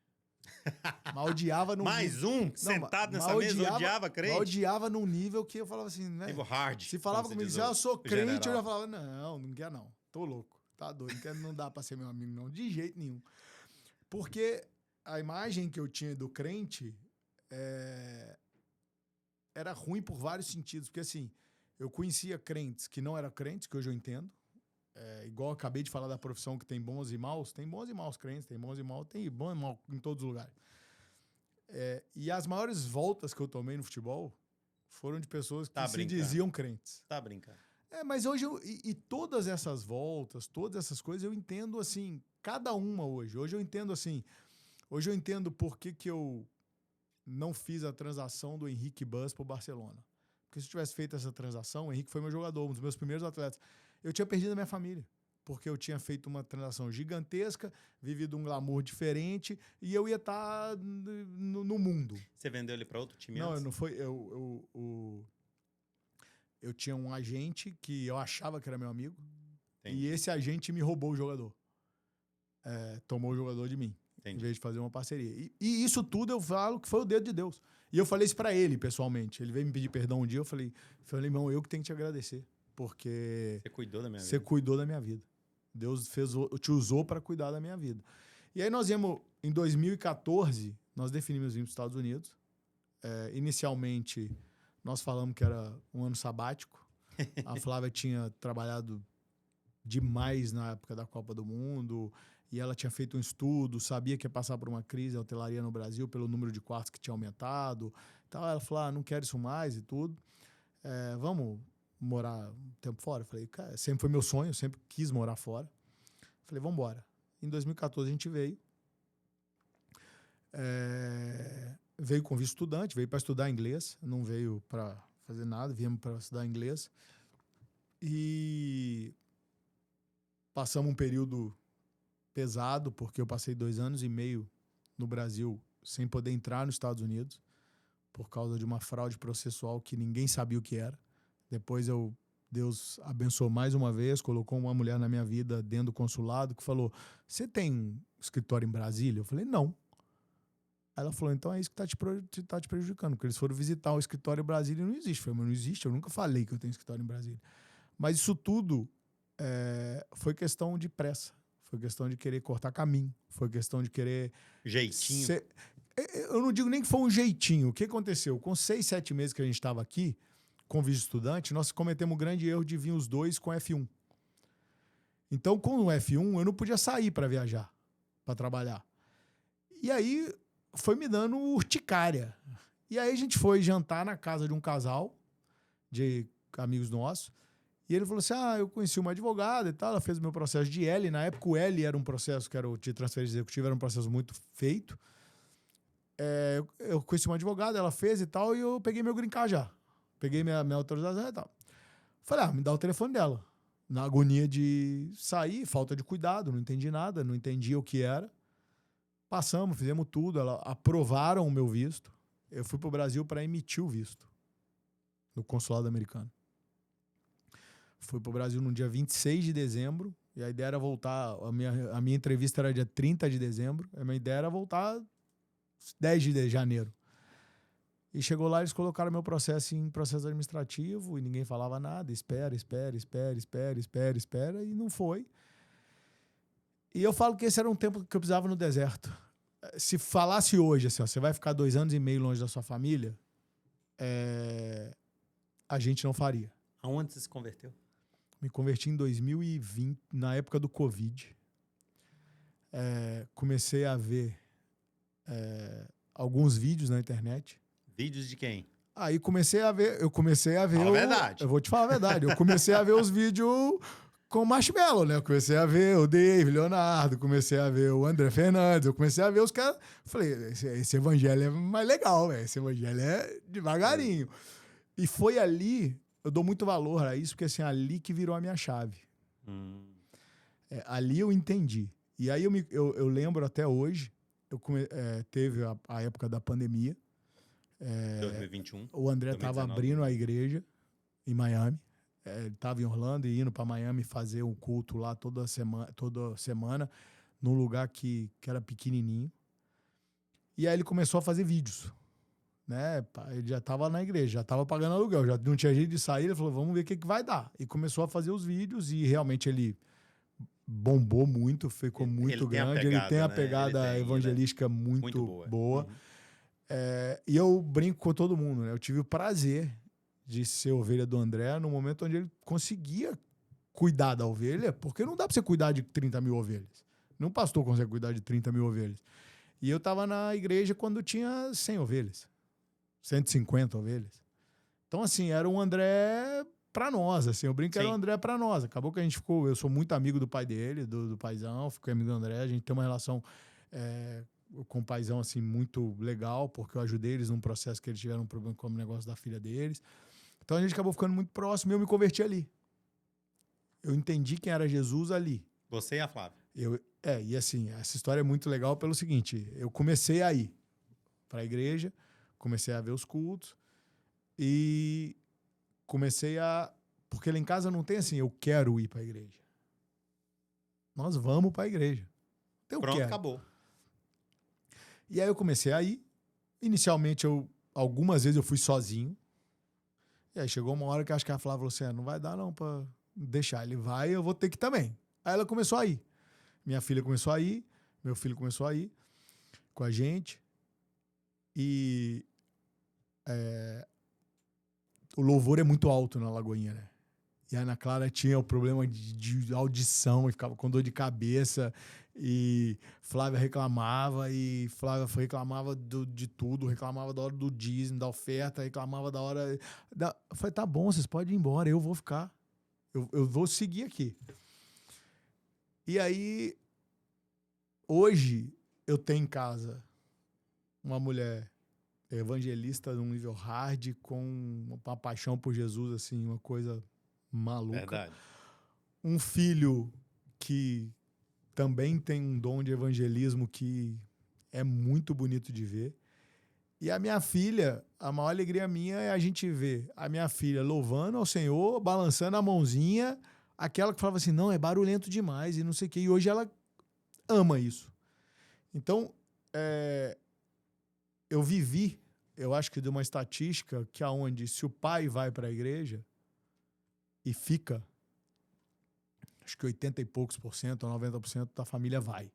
Mas odiava num Mais um sentado mas nessa mesa, odiava crente? Mas odiava num nível que eu falava assim, né? Nível hard. Se falava como se comigo, diz se eu sou o crente, eu general. já falava, não quer não. Tô louco, tá doido, não dá pra ser meu amigo não, de jeito nenhum. Porque a imagem que eu tinha do crente era ruim por vários sentidos. Porque assim, eu conhecia crentes que não eram crentes, que hoje eu entendo. Igual eu acabei de falar da profissão que tem bons e maus. Tem bons e maus crentes, tem bons e maus, tem bom e mal em todos os lugares. E as maiores voltas que eu tomei no futebol foram de pessoas que se diziam crentes. Tá brincando. Mas hoje, e todas essas voltas, todas essas coisas, eu entendo assim, cada uma hoje. Hoje eu entendo assim, hoje eu entendo por que eu não fiz a transação do Henrique Bus pro Barcelona. Porque se eu tivesse feito essa transação, o Henrique foi meu jogador, um dos meus primeiros atletas. Eu tinha perdido a minha família, porque eu tinha feito uma transação gigantesca, vivido um glamour diferente, e eu ia estar no mundo. Você vendeu ele para outro time Não, antes? não foi. Eu tinha um agente que eu achava que era meu amigo, e esse agente me roubou o jogador. Tomou o jogador de mim. Entendi. Em vez de fazer uma parceria. E isso tudo eu falo que foi o dedo de Deus. E eu falei isso pra ele, pessoalmente. Ele veio me pedir perdão um dia, eu falei, irmão, eu que tenho que te agradecer. Porque você cuidou da minha vida. Você cuidou da minha vida. Deus te usou para cuidar da minha vida. E aí nós viemos, em 2014, nós definimos vir para os Estados Unidos. Inicialmente, nós falamos que era um ano sabático. A Flávia tinha trabalhado demais na época da Copa do Mundo, e ela tinha feito um estudo, sabia que ia passar por uma crise a hotelaria no Brasil pelo número de quartos que tinha aumentado. Então ela falou, não quero isso mais e tudo. Vamos morar um tempo fora? Eu falei, cara, sempre foi meu sonho, eu sempre quis morar fora. Falei, vamos embora. Em 2014 a gente veio. Veio com visto estudante, veio para estudar inglês, não veio para fazer nada, viemos para estudar inglês. E passamos um período pesado, porque eu passei 2 anos e meio no Brasil sem poder entrar nos Estados Unidos por causa de uma fraude processual que ninguém sabia o que era. Depois Deus abençoou mais uma vez, colocou uma mulher na minha vida dentro do consulado que falou, você tem um escritório em Brasília? Eu falei, não. Aí ela falou, então é isso que tá te prejudicando, porque eles foram visitar o escritório em Brasília e não existe. Eu falei, mas não existe, eu nunca falei que eu tenho escritório em Brasília. Mas isso tudo foi questão de pressa, foi questão de querer cortar caminho, foi questão de querer... Jeitinho. Eu não digo nem que foi um jeitinho. O que aconteceu? Com 6, 7 meses que a gente estava aqui, com visto estudante, nós cometemos um grande erro de vir os dois com F1. Então, com o F1, eu não podia sair para viajar, para trabalhar. E aí, foi me dando urticária. E aí, a gente foi jantar na casa de um casal de amigos nossos. E ele falou assim, eu conheci uma advogada e tal, ela fez o meu processo de L. Na época, o L era um processo que era o de transferência executiva, era um processo muito feito. Eu conheci uma advogada, ela fez e tal, e eu peguei meu green card já. Peguei minha autorização e tal. Falei, me dá o telefone dela. Na agonia de sair, falta de cuidado, não entendi nada, não entendia o que era. Passamos, fizemos tudo, aprovaram o meu visto. Eu fui pro Brasil para emitir o visto no consulado americano. Fui pro Brasil no dia 26 de dezembro, e a ideia era voltar, a minha entrevista era dia 30 de dezembro, a minha ideia era voltar 10 de janeiro. E chegou lá, eles colocaram meu processo em processo administrativo e ninguém falava nada. Espera, e não foi. E eu falo que esse era um tempo que eu precisava no deserto. Se falasse hoje, assim, ó, você vai ficar 2 anos e meio longe da sua família, a gente não faria. Aonde você se converteu? Me converti em 2020, na época do Covid. Comecei a ver alguns vídeos na internet. Vídeos de quem? Aí eu comecei a ver. Fala a verdade. Eu vou te falar a verdade. Eu comecei a ver os vídeos com Marshmello, né? Eu comecei a ver o Dave Leonardo, comecei a ver o André Fernandes, eu comecei a ver os caras. Falei, esse evangelho é mais legal, velho. Esse evangelho é devagarinho. E foi ali, eu dou muito valor a isso, porque assim, ali que virou a minha chave. Ali eu entendi. E aí eu lembro até hoje, teve a época da pandemia. 2021. O André estava abrindo a igreja em Miami. Ele estava em Orlando e indo para Miami fazer um culto lá toda semana num lugar que era pequenininho. E aí ele começou a fazer vídeos. Né? Ele já estava na igreja, já estava pagando aluguel, já não tinha jeito de sair. Ele falou, vamos ver o que vai dar. E começou a fazer os vídeos e realmente ele bombou muito, ficou muito grande. Ele tem a pegada evangelística muito boa. E eu brinco com todo mundo, né? Eu tive o prazer de ser ovelha do André no momento onde ele conseguia cuidar da ovelha, porque não dá pra você cuidar de 30 mil ovelhas. Nenhum pastor consegue cuidar de 30 mil ovelhas. E eu tava na igreja quando tinha 100 ovelhas, 150 ovelhas. Então, assim, era um André pra nós, assim, eu brinco que era um André pra nós. Acabou que a gente ficou, eu sou muito amigo do pai dele, do paizão, fiquei amigo do André, a gente tem uma relação com o paizão, assim, muito legal, porque eu ajudei eles num processo que eles tiveram um problema com o negócio da filha deles. Então a gente acabou ficando muito próximo e eu me converti ali. Eu entendi quem era Jesus ali. Você e a Flávia. E assim, essa história é muito legal pelo seguinte, eu comecei a ir para a igreja, comecei a ver os cultos e comecei a... Porque lá em casa não tem assim, eu quero ir para a igreja. Nós vamos para a igreja. Pronto, acabou. E aí eu comecei a ir. Inicialmente, algumas vezes eu fui sozinho. E aí chegou uma hora que acho que a Flávia falou assim, não vai dar não pra deixar. Ele vai, eu vou ter que ir também. Aí ela começou a ir. Minha filha começou a ir, meu filho começou a ir com a gente. E o louvor é muito alto na Lagoinha, né? E a Ana Clara tinha o problema de audição e ficava com dor de cabeça. E Flávia reclamava de tudo, reclamava da hora do dízimo, da oferta, reclamava da hora... Eu falei, tá bom, vocês podem ir embora, eu vou ficar. Eu vou seguir aqui. E aí, hoje, eu tenho em casa uma mulher evangelista num nível hard, com uma paixão por Jesus, assim, uma coisa maluca. Verdade. Um filho que também tem um dom de evangelismo que é muito bonito de ver. E a minha filha, a maior alegria minha é a gente ver a minha filha louvando ao Senhor, balançando a mãozinha, aquela que falava assim, não, é barulhento demais e não sei o quê. E hoje ela ama isso. Então, eu vivi, eu acho que de uma estatística que aonde se o pai vai para a igreja e fica, acho que 80 e poucos por cento ou 90% da família vai.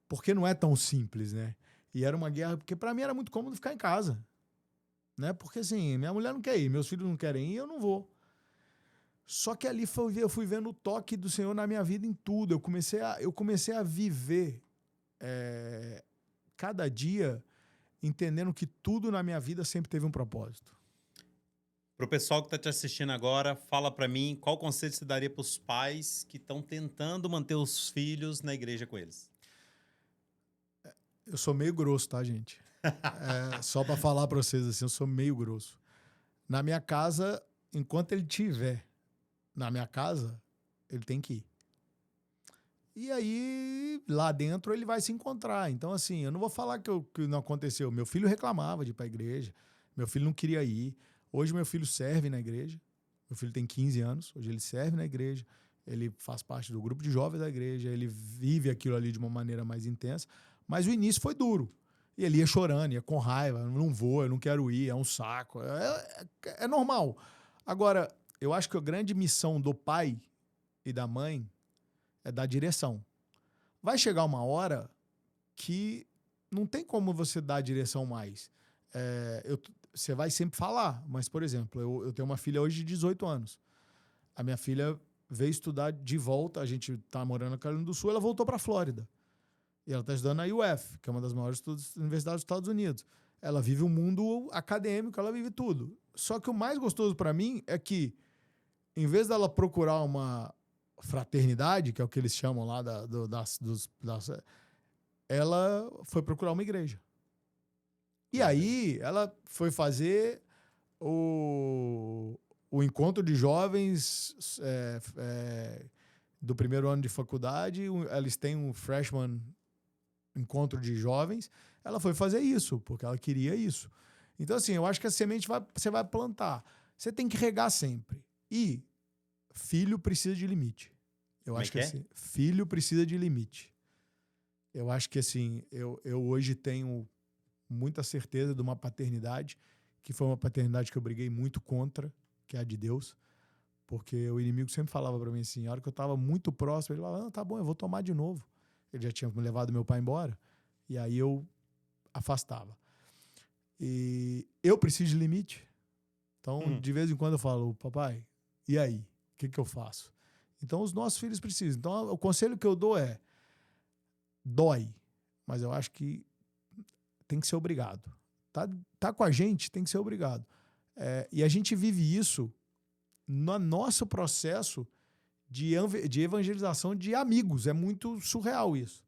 Porque não é tão simples, né? E era uma guerra, porque para mim era muito cômodo ficar em casa. Né? Porque assim, minha mulher não quer ir, meus filhos não querem ir, eu não vou. Só que ali eu fui vendo o toque do Senhor na minha vida em tudo. Eu comecei a viver cada dia entendendo que tudo na minha vida sempre teve um propósito. Pro pessoal que tá te assistindo agora, fala para mim qual conselho você daria para os pais que estão tentando manter os filhos na igreja com eles. Eu sou meio grosso, tá, gente? Só para falar para vocês assim, eu sou meio grosso. Na minha casa, enquanto ele estiver na minha casa, ele tem que ir. E aí, lá dentro, ele vai se encontrar. Então, assim, eu não vou falar que não aconteceu. Meu filho reclamava de ir para a igreja. Meu filho não queria ir. Hoje, meu filho serve na igreja. Meu filho tem 15 anos. Hoje, ele serve na igreja. Ele faz parte do grupo de jovens da igreja. Ele vive aquilo ali de uma maneira mais intensa. Mas o início foi duro. E ele ia chorando, ia com raiva. Não vou, eu não quero ir, é um saco. É normal. Agora, eu acho que a grande missão do pai e da mãe é dar direção. Vai chegar uma hora que não tem como você dar direção mais. Você vai sempre falar, mas, por exemplo, eu tenho uma filha hoje de 18 anos. A minha filha veio estudar de volta, a gente tá morando na Carolina do Sul, ela voltou para a Flórida. E ela está estudando na UF, que é uma das maiores universidades dos Estados Unidos. Ela vive um mundo acadêmico, ela vive tudo. Só que o mais gostoso para mim é que, em vez dela procurar uma fraternidade, que é o que eles chamam lá, ela foi procurar uma igreja. E aí, ela foi fazer o encontro de jovens do primeiro ano de faculdade. Eles têm um freshman encontro de jovens. Ela foi fazer isso, porque ela queria isso. Então, assim, eu acho que a semente você vai plantar. Você tem que regar sempre. E filho precisa de limite. Eu acho que assim, filho precisa de limite. Eu acho que assim, eu hoje tenho muita certeza de uma paternidade, que foi uma paternidade que eu briguei muito contra, que é a de Deus, porque o inimigo sempre falava para mim assim, a hora que eu estava muito próximo, ele falava, tá bom, eu vou tomar de novo. Ele já tinha levado meu pai embora, e aí eu afastava. E eu preciso de limite. Então, de vez em quando eu falo, papai, e aí? O que eu faço? Então, os nossos filhos precisam. Então, o conselho que eu dou é, dói, mas eu acho que tem que ser obrigado. Tá com a gente, tem que ser obrigado. E a gente vive isso no nosso processo de evangelização de amigos. É muito surreal isso.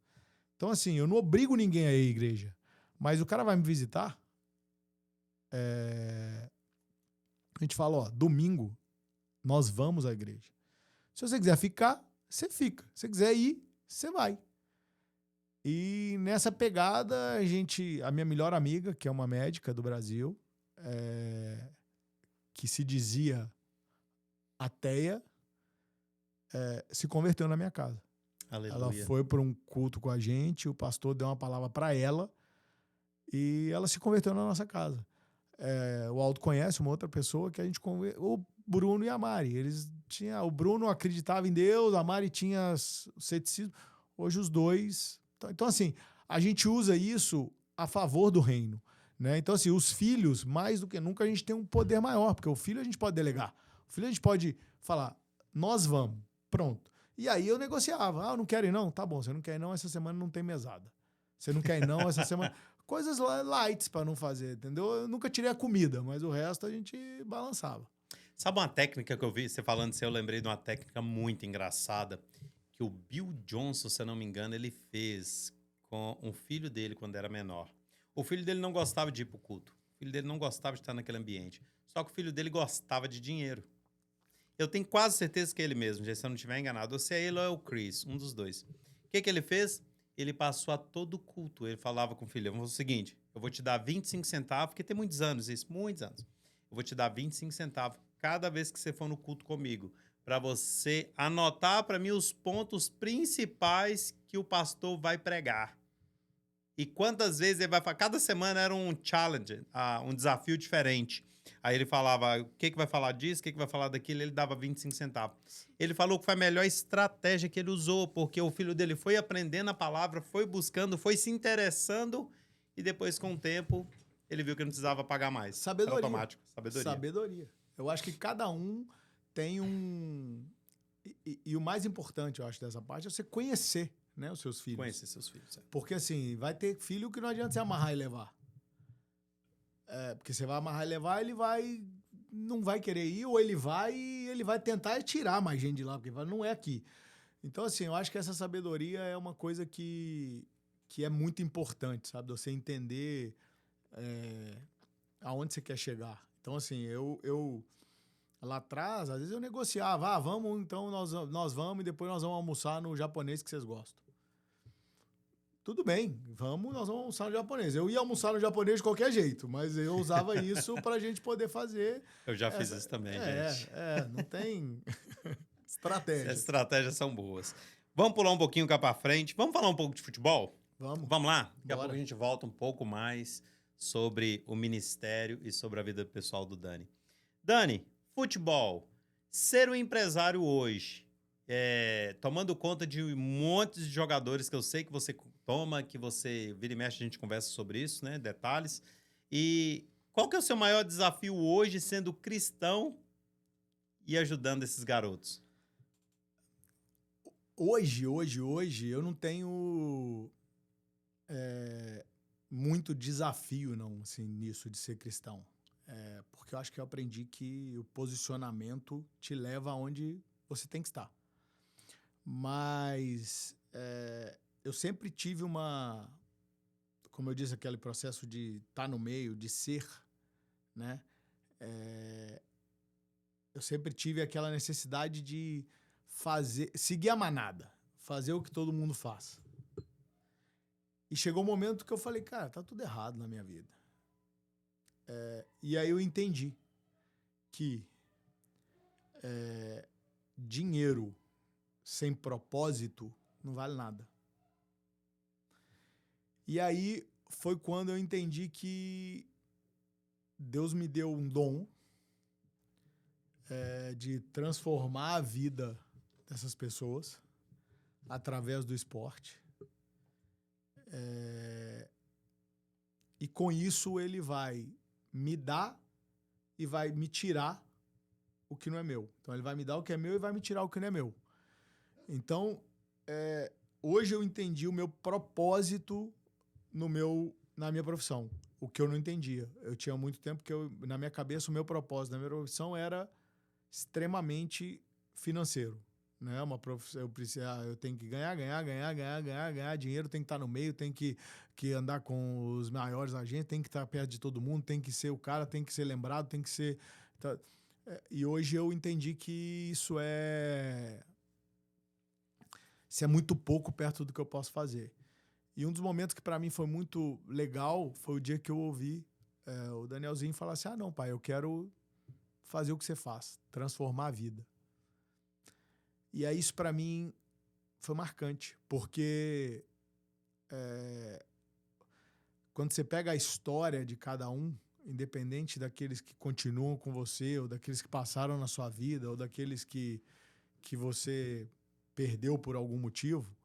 Então, assim, eu não obrigo ninguém a ir à igreja, mas o cara vai me visitar, a gente fala, ó, domingo nós vamos à igreja. Se você quiser ficar, você fica. Se você quiser ir, você vai. E nessa pegada, a minha melhor amiga, que é uma médica do Brasil, que se dizia ateia, se converteu na minha casa. Aleluia. Ela foi para um culto com a gente, o pastor deu uma palavra para ela e ela se converteu na nossa casa. O Aldo conhece uma outra pessoa que a gente converteu, o Bruno e a Mari. O Bruno acreditava em Deus, a Mari tinha ceticismo. Hoje os dois... Então, assim, a gente usa isso a favor do reino, né? Então, assim, os filhos, mais do que nunca, a gente tem um poder maior, porque o filho a gente pode delegar. O filho a gente pode falar, nós vamos, pronto. E aí eu negociava, eu não quero ir não? Tá bom, você não quer ir não, essa semana não tem mesada. Você não quer ir não, essa semana... Coisas lights para não fazer, entendeu? Eu nunca tirei a comida, mas o resto a gente balançava. Sabe uma técnica que eu vi, você falando isso, eu lembrei de uma técnica muito engraçada, que o Bill Johnson, se eu não me engano, ele fez com um filho dele quando era menor. O filho dele não gostava de ir pro culto. O filho dele não gostava de estar naquele ambiente. Só que o filho dele gostava de dinheiro. Eu tenho quase certeza que é ele mesmo, se eu não estiver enganado. Ou se é ele ou é o Chris, um dos dois. O que ele fez? Ele passou a todo culto. Ele falava com o filho, vamos fazer o seguinte, eu vou te dar 25 centavos, porque tem muitos anos isso, muitos anos. Eu vou te dar 25 centavos cada vez que você for no culto comigo, para você anotar para mim os pontos principais que o pastor vai pregar. E quantas vezes ele vai falar. Cada semana era um challenge, um desafio diferente. Aí ele falava o que vai falar disso, o que vai falar daquilo, ele dava 25 centavos. Ele falou que foi a melhor estratégia que ele usou, porque o filho dele foi aprendendo a palavra, foi buscando, foi se interessando, e depois, com o tempo, ele viu que não precisava pagar mais. Sabedoria. Era automático. Sabedoria. Eu acho que cada um tem um... E o mais importante, eu acho, dessa parte é você conhecer, né, os seus filhos. Conhecer seus filhos. É. Porque, assim, vai ter filho que não adianta você amarrar e levar. Porque você vai amarrar e levar, ele não vai querer ir, ou ele vai tentar tirar mais gente de lá, porque não é aqui. Então, assim, eu acho que essa sabedoria é uma coisa que é muito importante, sabe? Você entender aonde você quer chegar. Então, assim, eu Lá atrás, às vezes eu negociava, vamos, então nós vamos e depois nós vamos almoçar no japonês que vocês gostam. Tudo bem, nós vamos almoçar no japonês. Eu ia almoçar no japonês de qualquer jeito, mas eu usava isso pra gente poder fazer. Eu já fiz isso também, gente. Não tem As estratégia. estratégias são boas. Vamos pular um pouquinho cá pra frente. Vamos falar um pouco de futebol? Vamos. Vamos lá? Daqui a Bora. pouco a gente volta um pouco mais sobre o ministério e sobre a vida pessoal do Dani. Dani, futebol. Ser um empresário hoje, tomando conta de montes de jogadores que eu sei que você toma, que você vira e mexe, a gente conversa sobre isso, né? Detalhes. E qual que é o seu maior desafio hoje sendo cristão e ajudando esses garotos? Hoje, eu não tenho muito desafio, não, assim, nisso de ser cristão. Porque eu acho que eu aprendi que o posicionamento te leva aonde você tem que estar. Mas eu sempre tive como eu disse, aquele processo de estar no meio, de ser, né? Eu sempre tive aquela necessidade de seguir a manada, fazer o que todo mundo faz. E chegou um momento que eu falei, cara, tá tudo errado na minha vida. E aí eu entendi que dinheiro sem propósito não vale nada. E aí foi quando eu entendi que Deus me deu um dom de transformar a vida dessas pessoas através do esporte. E com isso ele vai me dar e vai me tirar o que não é meu. Então ele vai me dar o que é meu e vai me tirar o que não é meu. Então, hoje eu entendi o meu propósito na minha profissão, o que eu não entendia. Eu tinha muito tempo que na minha cabeça o meu propósito na minha profissão era extremamente financeiro. Né? Uma profissão, eu tenho que ganhar dinheiro, tem que estar no meio, tem que andar com os maiores agentes, tem que estar perto de todo mundo, tem que ser o cara, tem que ser lembrado, tem que ser... E hoje eu entendi que isso é muito pouco perto do que eu posso fazer. E um dos momentos que para mim foi muito legal foi o dia que eu ouvi o Danielzinho falar assim, não, pai, eu quero fazer o que você faz, transformar a vida. E aí isso para mim foi marcante, porque quando você pega a história de cada um, independente daqueles que continuam com você, ou daqueles que passaram na sua vida, ou daqueles que você perdeu por algum motivo,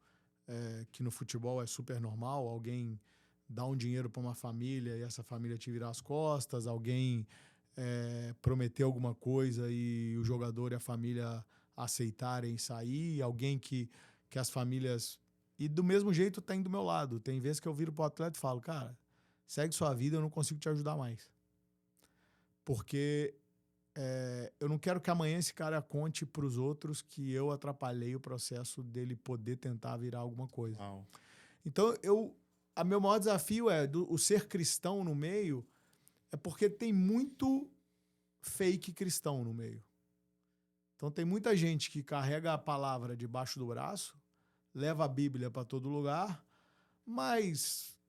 que no futebol é super normal, alguém dá um dinheiro para uma família e essa família te virar as costas, alguém prometer alguma coisa e o jogador e a família aceitarem sair, alguém que as famílias... E do mesmo jeito tem do meu lado. Tem vezes que eu viro pro atleta e falo, cara, segue sua vida, eu não consigo te ajudar mais. Porque eu não quero que amanhã esse cara conte pros outros que eu atrapalhei o processo dele poder tentar virar alguma coisa. Wow. Então, meu maior desafio o ser cristão no meio é porque tem muito fake cristão no meio. Então tem muita gente que carrega a palavra debaixo do braço, leva a Bíblia para todo lugar, mas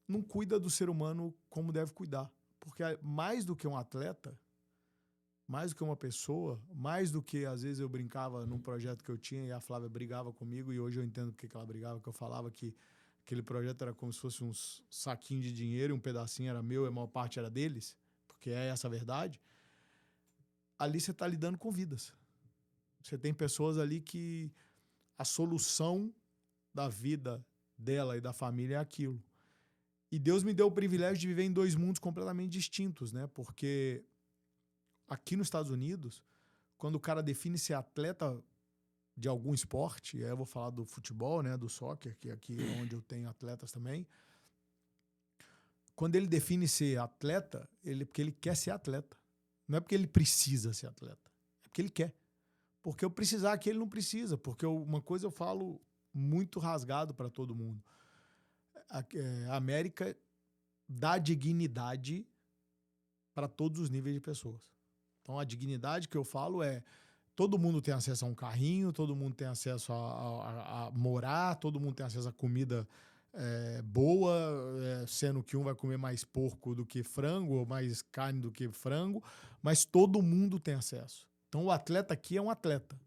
não cuida do ser humano como deve cuidar. Porque mais do que um atleta, mais do que uma pessoa, mais do que às vezes eu brincava num projeto que eu tinha e a Flávia brigava comigo, e hoje eu entendo porque que ela brigava, que eu falava que aquele projeto era como se fosse um saquinho de dinheiro, um pedacinho era meu e a maior parte era deles, porque é essa a verdade. Ali você está lidando com vidas. Você tem pessoas ali que a solução da vida dela e da família é aquilo. E Deus me deu o privilégio de viver em dois mundos completamente distintos, né? Porque aqui nos Estados Unidos, quando o cara define ser atleta de algum esporte, aí eu vou falar do futebol, né? Do soccer, que aqui é onde eu tenho atletas também. Quando ele define ser atleta, porque ele quer ser atleta. Não é porque ele precisa ser atleta. É porque ele quer. Porque eu precisar aqui, ele não precisa. Porque uma coisa eu falo muito rasgado para todo mundo. A América dá dignidade para todos os níveis de pessoas. Então, a dignidade que eu falo é todo mundo tem acesso a um carrinho, todo mundo tem acesso a morar, todo mundo tem acesso a comida boa, sendo que um vai comer mais porco do que frango, ou mais carne do que frango, mas todo mundo tem acesso. Então, o atleta aqui é um atleta.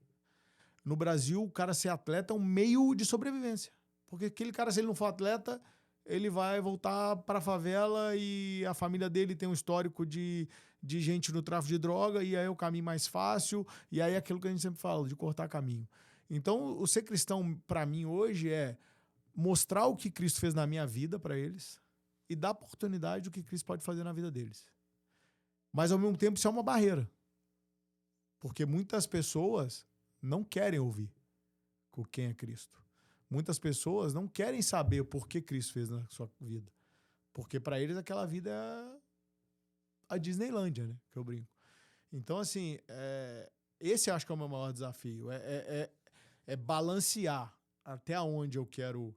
No Brasil, o cara ser atleta é um meio de sobrevivência. Porque aquele cara, se ele não for atleta, ele vai voltar para a favela e a família dele tem um histórico de gente no tráfico de droga, e aí é o caminho mais fácil, e aí é aquilo que a gente sempre fala, de cortar caminho. Então, o ser cristão, para mim, hoje, é mostrar o que Cristo fez na minha vida para eles e dar oportunidade do que Cristo pode fazer na vida deles. Mas, ao mesmo tempo, isso é uma barreira. Porque muitas pessoas não querem ouvir quem é Cristo. Muitas pessoas não querem saber o porquê Cristo fez na sua vida. Porque para eles aquela vida é a Disneylândia, né? Que eu brinco. Então, assim, esse acho que é o meu maior desafio. É balancear até onde eu quero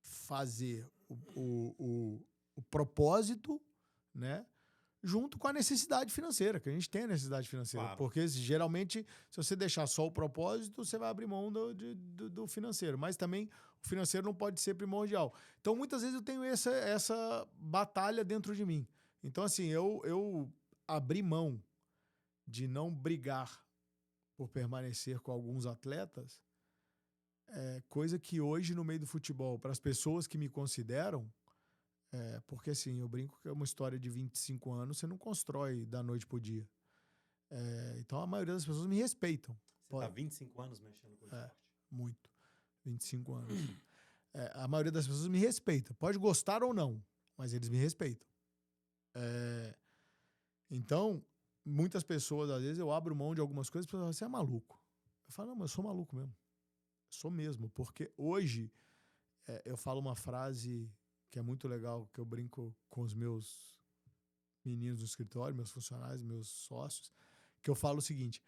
fazer o propósito, né? Junto com a necessidade financeira, que a gente tem a necessidade financeira. Claro. Porque geralmente, se você deixar só o propósito, você vai abrir mão do financeiro. Mas também o financeiro não pode ser primordial. Então, muitas vezes eu tenho essa batalha dentro de mim. Então, assim, eu abri mão de não brigar por permanecer com alguns atletas, coisa que hoje, no meio do futebol, para as pessoas que me consideram, porque assim, eu brinco que é uma história de 25 anos, você não constrói da noite pro dia. Então a maioria das pessoas me respeitam. Você tá 25 anos mexendo com esporte? Muito. 25 anos. A maioria das pessoas me respeita. Pode gostar ou não, mas eles me respeitam. Então, muitas pessoas, às vezes, eu abro mão de algumas coisas e falam, você é maluco. Eu falo, não, mas eu sou maluco mesmo. Eu sou mesmo, porque hoje eu falo uma frase que é muito legal, que eu brinco com os meus meninos do escritório, meus funcionários, meus sócios, que eu falo o seguinte,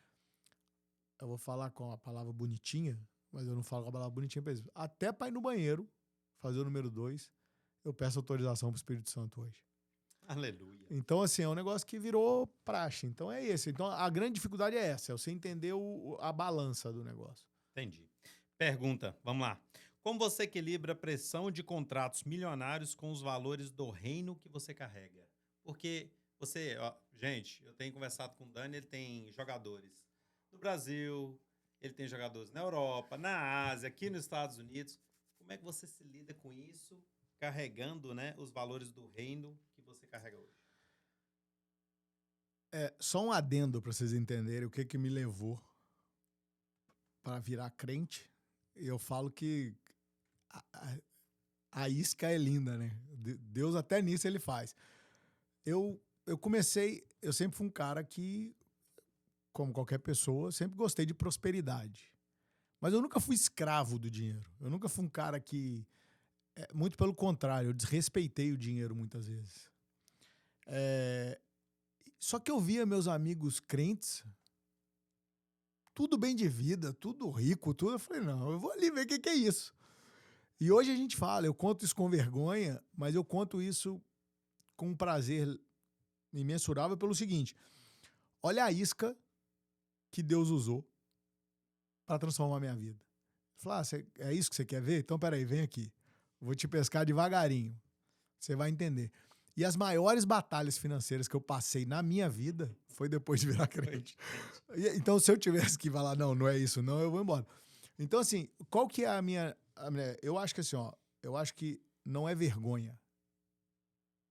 eu vou falar com a palavra bonitinha, mas eu não falo com a palavra bonitinha pra eles. Até pra ir no banheiro, fazer o número 2, eu peço autorização pro Espírito Santo hoje. Aleluia. Então, assim, é um negócio que virou praxe. Então, é esse. Então, a grande dificuldade é essa, é você entender a balança do negócio. Entendi. Pergunta, vamos lá. Como você equilibra a pressão de contratos milionários com os valores do reino que você carrega? Porque você, gente, eu tenho conversado com o Dani, ele tem jogadores no Brasil, ele tem jogadores na Europa, na Ásia, aqui nos Estados Unidos. Como é que você se lida com isso, carregando, né, os valores do reino que você carrega hoje? Só um adendo para vocês entenderem o que me levou para virar crente. Eu falo que a isca é linda, né? Deus até nisso ele faz. Eu sempre fui um cara que, como qualquer pessoa, sempre gostei de prosperidade. Mas eu nunca fui escravo do dinheiro. Eu nunca fui um cara que... muito pelo contrário, eu desrespeitei o dinheiro muitas vezes. Só que eu via meus amigos crentes, tudo bem de vida, tudo rico, tudo. Eu falei, não, eu vou ali ver o que é isso. E hoje a gente fala, eu conto isso com vergonha, mas eu conto isso com um prazer imensurável pelo seguinte, olha a isca que Deus usou para transformar a minha vida. Falar, é isso que você quer ver? Então, peraí, vem aqui. Vou te pescar devagarinho. Você vai entender. E as maiores batalhas financeiras que eu passei na minha vida foi depois de virar crente. Então, se eu tivesse que falar, não é isso, não, eu vou embora. Então, assim, qual que é a minha... Eu acho que assim, eu acho que não é vergonha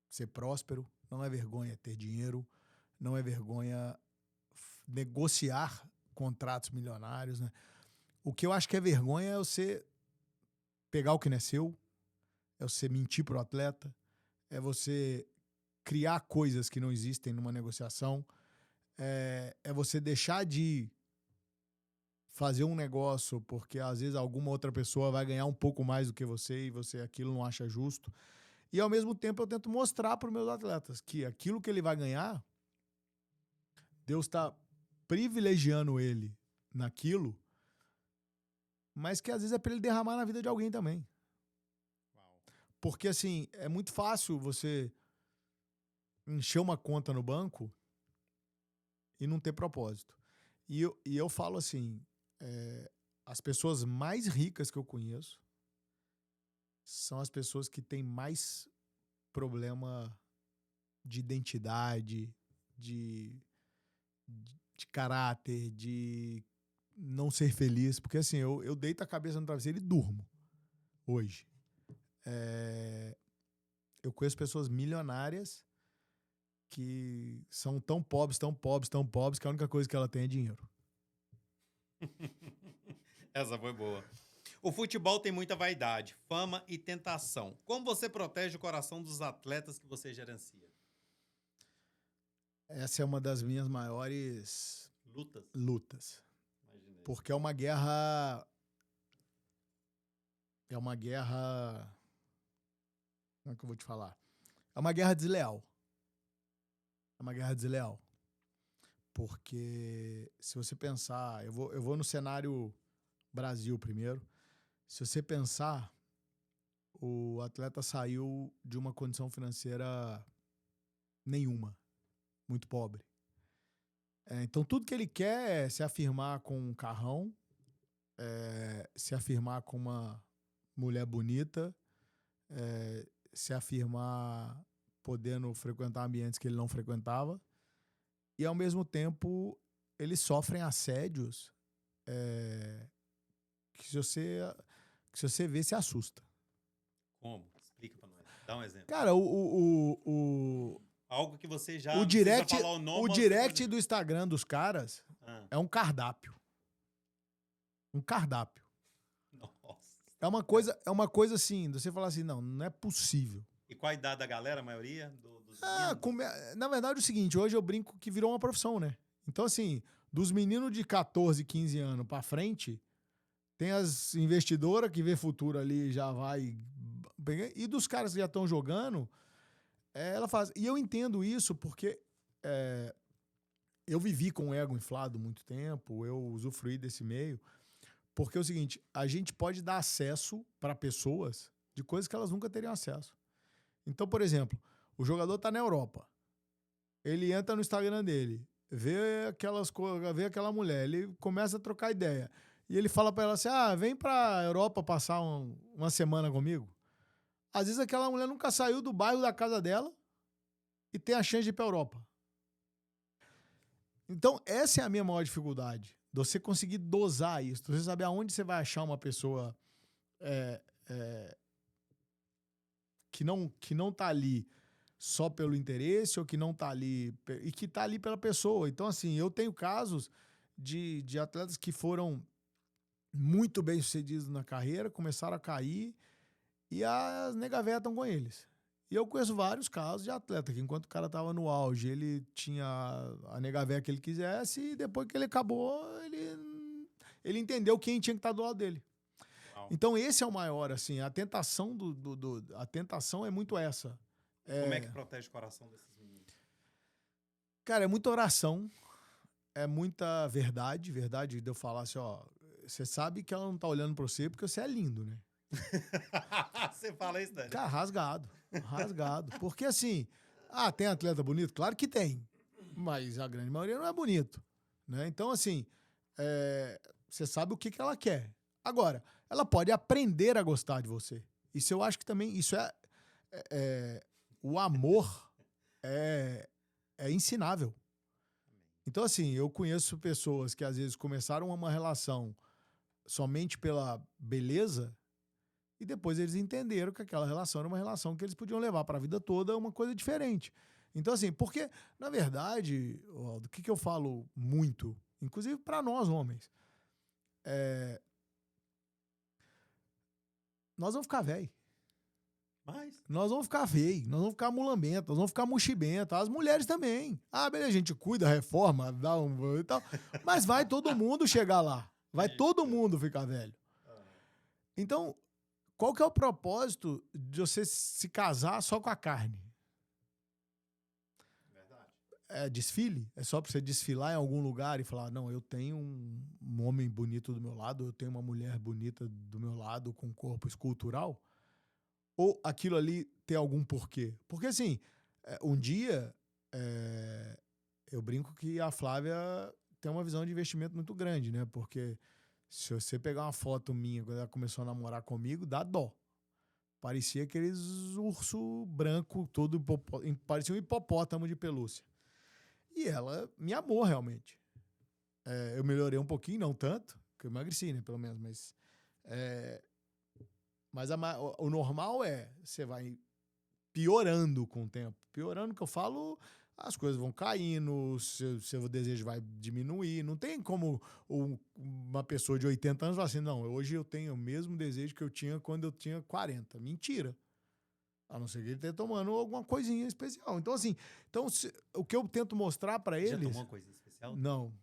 ser próspero, não é vergonha ter dinheiro, não é vergonha negociar contratos milionários, né? O que eu acho que é vergonha é você pegar o que não é seu, é você mentir pro atleta, é você criar coisas que não existem numa negociação, é você deixar de fazer um negócio porque às vezes alguma outra pessoa vai ganhar um pouco mais do que você e você aquilo não acha justo. E ao mesmo tempo eu tento mostrar para os meus atletas que aquilo que ele vai ganhar, Deus está privilegiando ele naquilo, mas que às vezes é para ele derramar na vida de alguém também. Uau. Porque assim, é muito fácil você encher uma conta no banco e não ter propósito. E eu falo assim, as pessoas mais ricas que eu conheço são as pessoas que têm mais problema de identidade, de caráter, de não ser feliz. Porque assim, eu deito a cabeça no travesseiro e durmo hoje. Eu conheço pessoas milionárias que são tão pobres, tão pobres, tão pobres, que a única coisa que ela tem é dinheiro. Essa foi boa. O futebol tem muita vaidade, fama e tentação. Como você protege o coração dos atletas que você gerencia? Essa é uma das minhas maiores lutas. Imaginei. Porque é uma guerra. É uma guerra. Como é que eu vou te falar? É uma guerra desleal. É uma guerra desleal. Porque se você pensar. Eu vou no cenário Brasil primeiro. Se você pensar, o atleta saiu de uma condição financeira nenhuma. Muito pobre. Então, tudo que ele quer é se afirmar com um carrão, se afirmar com uma mulher bonita, se afirmar podendo frequentar ambientes que ele não frequentava. E, ao mesmo tempo, eles sofrem assédios que se você vê, se assusta. Como? Explica pra nós. Dá um exemplo. Cara, algo que você já o direct, precisa falar o nome. O direct do Instagram dos caras é um cardápio. Um cardápio. Nossa. É uma coisa assim, você falar assim, não é possível. E qual a idade da galera, a maioria? Dos na verdade é o seguinte, hoje eu brinco que virou uma profissão, né? Então assim, dos meninos de 14, 15 anos pra frente, tem as investidoras que vê futuro ali, já vai... E dos caras que já estão jogando, ela faz... E eu entendo isso porque eu vivi com o ego inflado muito tempo, eu usufruí desse meio, porque é o seguinte, a gente pode dar acesso para pessoas de coisas que elas nunca teriam acesso. Então, por exemplo, o jogador tá na Europa, ele entra no Instagram dele, vê aquela mulher, ele começa a trocar ideia, e ele fala pra ela assim, vem pra Europa passar uma semana comigo. Às vezes aquela mulher nunca saiu do bairro da casa dela e tem a chance de ir pra Europa. Então, essa é a minha maior dificuldade. De você conseguir dosar isso. De você saber aonde você vai achar uma pessoa que não tá ali só pelo interesse ou que não tá ali... E que tá ali pela pessoa. Então, assim, eu tenho casos de atletas que foram muito bem sucedidos na carreira, começaram a cair e as negavéias estão com eles. E eu conheço vários casos de atleta que enquanto o cara tava no auge, ele tinha a negavéia que ele quisesse e depois que ele acabou, ele entendeu quem tinha que estar do lado dele. Uau. Então esse é o maior, assim, a tentação a tentação é muito essa. Como é que protege o coração desses meninos? Cara, é muita oração, é muita verdade de eu falar assim, você sabe que ela não tá olhando pra você porque você é lindo, né? Você fala isso, Dani? Cara, rasgado. Porque assim, tem atleta bonito? Claro que tem. Mas a grande maioria não é bonito. Né? Então, assim, você sabe o que ela quer. Agora, ela pode aprender a gostar de você. Isso eu acho que também, isso o amor é ensinável. Então, assim, eu conheço pessoas que às vezes começaram uma relação somente pela beleza e depois eles entenderam que aquela relação era uma relação que eles podiam levar para a vida toda, uma coisa diferente. Então, assim, porque, na verdade, do que eu falo muito, inclusive para nós homens, nós vamos ficar velho. Mas? Nós vamos ficar feio, nós vamos ficar mulambento, nós vamos ficar mochibento, as mulheres também. Beleza, a gente cuida, reforma, dá e tal, mas vai todo mundo chegar lá. Vai todo mundo ficar velho. Então, qual que é o propósito de você se casar só com a carne? Verdade. É desfile? É só pra você desfilar em algum lugar e falar, não, eu tenho um homem bonito do meu lado, eu tenho uma mulher bonita do meu lado com corpo escultural? Ou aquilo ali tem algum porquê? Porque, assim, Um dia, eu brinco que a Flávia tem uma visão de investimento muito grande, né? Porque se você pegar uma foto minha quando ela começou a namorar comigo, dá dó. Parecia aqueles urso branco, parecia um hipopótamo de pelúcia. E ela me amou realmente. Eu melhorei um pouquinho, não tanto, porque eu emagreci, né? Pelo menos, mas o normal você vai piorando com o tempo. Piorando, que eu falo, as coisas vão caindo, seu desejo vai diminuir. Não tem como uma pessoa de 80 anos falar assim, não, hoje eu tenho o mesmo desejo que eu tinha quando eu tinha 40. Mentira. A não ser que ele esteja tomando alguma coisinha especial. Então, assim, o que eu tento mostrar pra eles... Já tomou uma coisa especial? Não.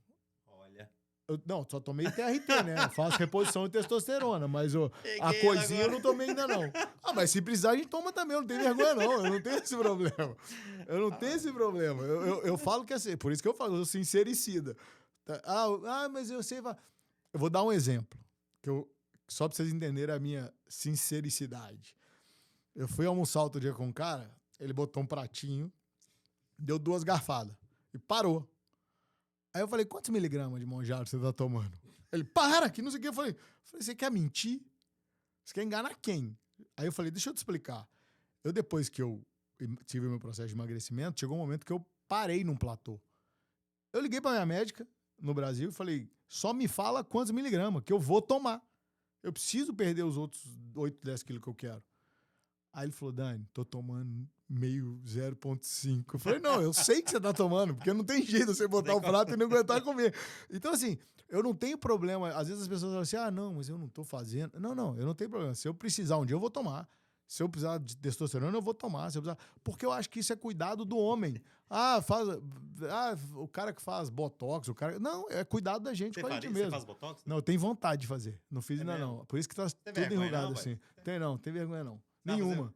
Olha. Não, só tomei TRT, né? Eu faço reposição de testosterona, mas a Peguei coisinha agora. eu não tomei ainda, não. Mas se precisar, a gente toma também. Eu não tenho vergonha, não. Eu não tenho esse problema. Eu falo que é assim, por isso que eu falo, eu sou sincericida. Mas eu sei... Eu vou dar um exemplo, só pra vocês entenderem a minha sincericidade. Eu fui almoçar outro dia com um cara, ele botou um pratinho, deu 2 garfadas e parou. Aí eu falei, quantos miligramas de Monjaro você tá tomando? Ele, para, que não sei o que. Eu falei, você quer mentir? Você quer enganar quem? Aí eu falei, deixa eu te explicar. Depois que eu tive o meu processo de emagrecimento, chegou um momento que eu parei num platô. Eu liguei pra minha médica no Brasil e falei, só me fala quantos miligramas, que eu vou tomar. Eu preciso perder os outros 8, 10 quilos que eu quero. Aí ele falou, Dani, tô tomando meio 0,5. Eu falei, não, eu sei que você tá tomando, porque não tem jeito você botar o prato e não aguentar comer. Então, assim, eu não tenho problema. Às vezes as pessoas falam assim, não, mas eu não tô fazendo. Não, eu não tenho problema. Se eu precisar um dia, eu vou tomar. Se eu precisar de testosterona, eu vou tomar. Porque eu acho que isso é cuidado do homem. O cara que faz botox, Não, é cuidado da gente com a gente mesmo. Você faz botox? Não, eu tenho vontade de fazer. Não fiz ainda, não. Por isso que tá tudo enrugado assim. Não, tem vergonha não. Nenhuma.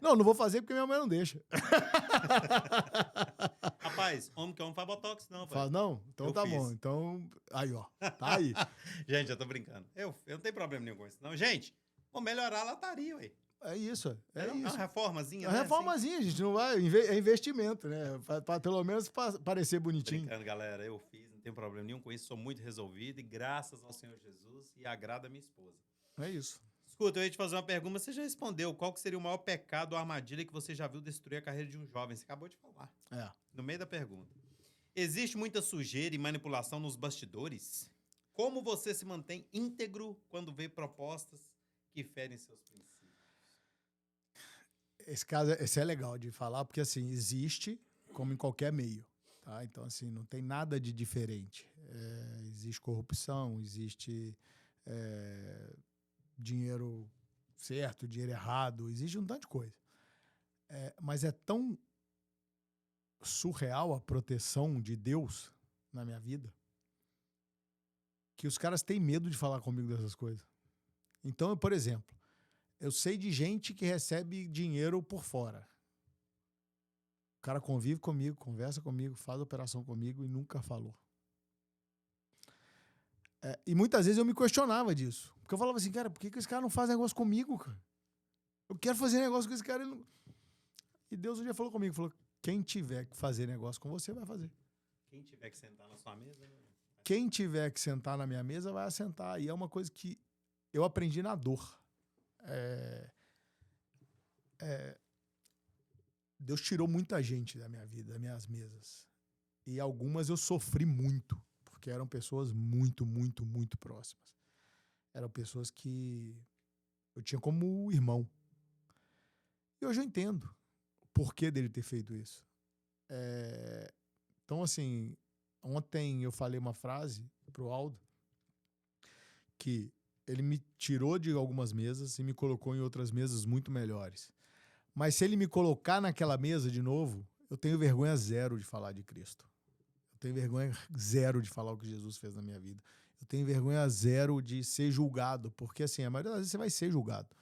Não vou fazer porque minha mãe não deixa. Rapaz, homem que homem faz botox, não. Faz não? Então tá bom. Então, aí, ó. Tá aí. Gente, eu tô brincando. Eu não tenho problema nenhum com isso, não. Gente, vou melhorar a lataria, ué. É isso. É uma reformazinha, né? Uma reformazinha, assim. A gente não vai... É investimento, né? Pra pelo menos parecer bonitinho. Brincando, galera. Eu fiz, não tenho problema nenhum com isso. Sou muito resolvido e graças ao Senhor Jesus e agrada a minha esposa. É isso. Escuta, eu ia te fazer uma pergunta, você já respondeu. Qual que seria o maior pecado ou armadilha que você já viu destruir a carreira de um jovem? Você acabou de falar. No meio da pergunta. Existe muita sujeira e manipulação nos bastidores? Como você se mantém íntegro quando vê propostas que ferem seus princípios? Esse é legal de falar, porque assim, existe como em qualquer meio. Tá? Então, assim, não tem nada de diferente. Existe corrupção, existe... dinheiro certo, dinheiro errado, existe um tanto de coisa. Mas é tão surreal a proteção de Deus na minha vida que os caras têm medo de falar comigo dessas coisas. Então, por exemplo, eu sei de gente que recebe dinheiro por fora. O cara convive comigo, conversa comigo, faz operação comigo e nunca falou. E muitas vezes eu me questionava disso. Porque eu falava assim, cara, por que esse cara não faz negócio comigo, cara? Eu quero fazer negócio com esse cara. E Deus um dia falou comigo, falou, quem tiver que fazer negócio com você, vai fazer. Quem tiver que sentar na sua mesa... Quem tiver que sentar na minha mesa, vai assentar. E é uma coisa que eu aprendi na dor. Deus tirou muita gente da minha vida, das minhas mesas. E algumas eu sofri muito. Porque eram pessoas muito, muito, muito próximas. Eram pessoas que eu tinha como irmão. E hoje eu entendo o porquê dele ter feito isso. Então, assim, ontem eu falei uma frase pro Aldo que ele me tirou de algumas mesas e me colocou em outras mesas muito melhores. Mas se ele me colocar naquela mesa de novo, eu tenho vergonha zero de falar de Cristo. Eu tenho vergonha zero de falar o que Jesus fez na minha vida. Eu tenho vergonha zero de ser julgado, porque assim, a maioria das vezes você vai ser julgado.